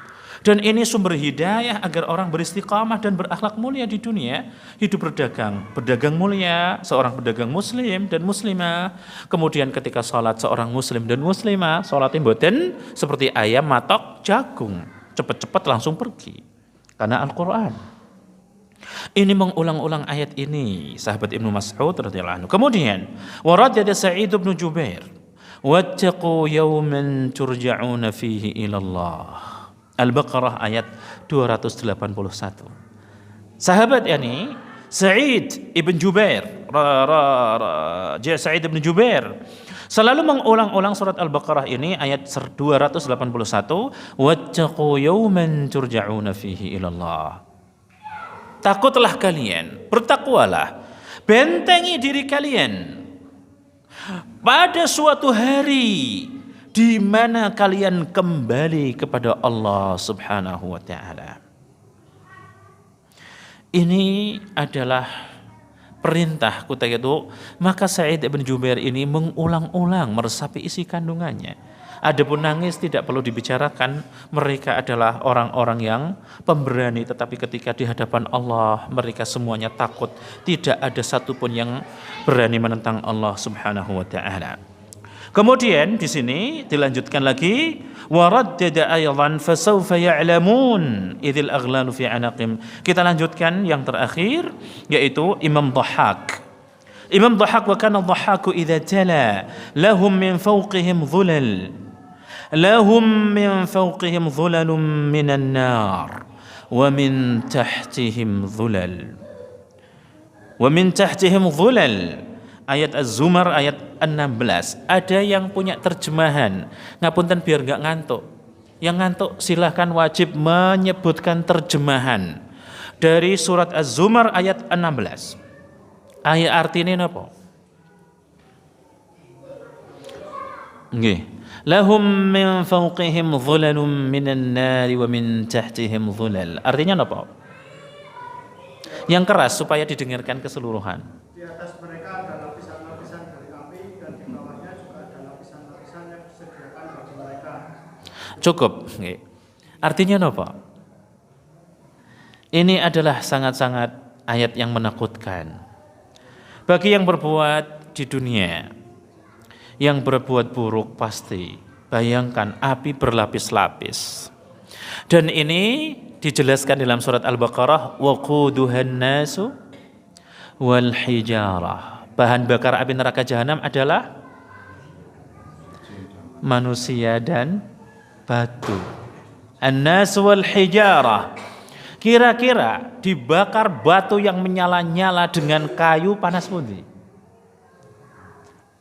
Dan ini sumber hidayah agar orang beristiqamah dan berakhlak mulia di dunia. Hidup berdagang mulia, seorang pedagang muslim dan muslimah. Kemudian ketika sholat seorang muslim dan muslimah, sholatnya mboten seperti ayam matok jagung, cepat-cepat langsung pergi. Karena Al-Quran. Ini mengulang-ulang ayat ini sahabat Ibnu Mas'ud radhiyallahu anhu. Kemudian waradda Sa'id bin Jubair, wattaqu yawman turja'una fihi ila Allah. Al-Baqarah ayat 281. Sahabat ini Sa'id ibn Jubair, Sa'id ibn Jubair selalu mengulang-ulang surat Al-Baqarah ini ayat 281, wattaqu yawman turja'una fihi ila Allah. Takutlah kalian, bertakwalah, bentengi diri kalian pada suatu hari di mana kalian kembali kepada Allah Subhanahu wa taala. Ini adalah perintah kutek itu, maka Sa'id bin Jubair ini mengulang-ulang meresapi isi kandungannya. Adapun nangis tidak perlu dibicarakan, mereka adalah orang-orang yang pemberani, tetapi ketika di hadapan Allah mereka semuanya takut, tidak ada satupun yang berani menentang Allah Subhanahu wa taala. Kemudian di sini dilanjutkan lagi, waraddada aydan fasawfa ya'lamun idzil aghlalu fi anaqim. Kita lanjutkan yang terakhir yaitu Imam Dhahhak. Imam Dhahhak, wa kana Dhahhaku idza tala lahum min fawqihim dhulal dhulalun minan nar wa min tahtihim dhulal Ayat Az-Zumar ayat 16. Ada yang punya terjemahan, ngapunten biar nggak ngantuk. Yang ngantuk silahkan wajib menyebutkan terjemahan dari surat Az-Zumar ayat 16. Ayat artinya apa? Nggih. Lahum min fawqihim dhulalun minan nari wa min tahtihim dhulal. Artinya apa? Yang keras supaya didengarkan keseluruhan. Di atas mereka ada lapisan-lapisan dari api dan di bawahnya juga ada lapisan-lapisan yang disediakan bagi mereka. Cukup. Artinya apa? Ini adalah sangat-sangat ayat yang menakutkan bagi yang berbuat di dunia. Yang berbuat buruk pasti, bayangkan api berlapis-lapis. Dan ini dijelaskan dalam surat Al-Baqarah, waquduhan nasu wal hijarah. Bahan bakar api neraka jahanam adalah manusia dan batu. An-nas wal hijarah. Kira-kira dibakar batu yang menyala-nyala dengan kayu panas pundi?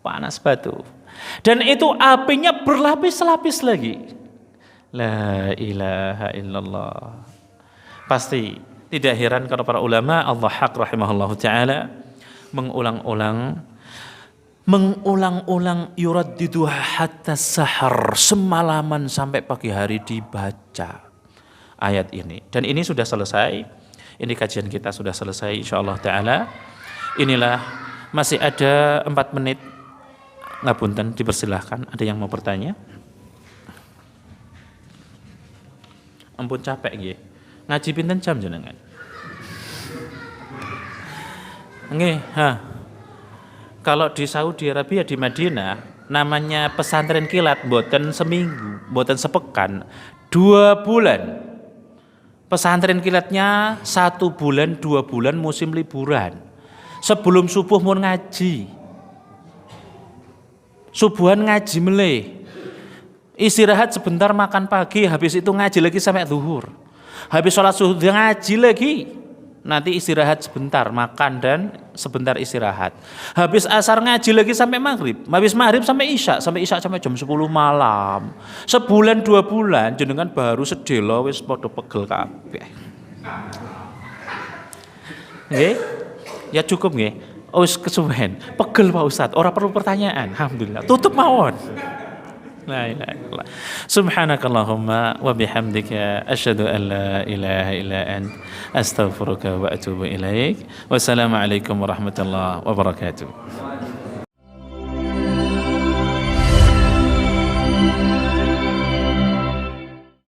Panas batu. Dan itu apinya berlapis-lapis lagi. La ilaha illallah. Pasti tidak heran kalau para ulama Al-Dhahhak rahimahullahu taala mengulang-ulang yuraddiduha hatta sahar, semalaman sampai pagi hari dibaca ayat ini. Dan ini sudah selesai. Ini kajian kita sudah selesai insyaallah taala. Inilah masih ada 4 menit. Ngapunten, dipersilahkan. Ada yang mau bertanya? Ampun capek nggih. Ngaji pinten jam jenengan? Nggih, Kalau di Saudi Arabia di Madinah namanya pesantren kilat mboten seminggu, mboten sepekan, 2 bulan. Pesantren kilatnya 1 bulan, 2 bulan musim liburan. Sebelum subuh mau ngaji. Subuhan ngaji meleh, istirahat sebentar makan pagi, habis itu ngaji lagi sampai zuhur. Habis sholat zuhur ngaji lagi, nanti istirahat sebentar makan dan sebentar istirahat. Habis asar ngaji lagi sampai maghrib, habis maghrib sampai isya sampai jam 10 malam. Sebulan 2 bulan jenengan baru sedelo wis padha pegel kabeh. Nggih? Ya cukup nggih. Oh, kesuwen. Pegel Pak Ustadz, ora perlu pertanyaan. Alhamdulillah. Tutup mawon. La ilaha illallah. Subhanakallahumma wa bihamdika asyhadu an la ilaha illa ant astaghfiruka wa atubu ilaik. Wassalamualaikum warahmatullahi wabarakatuh.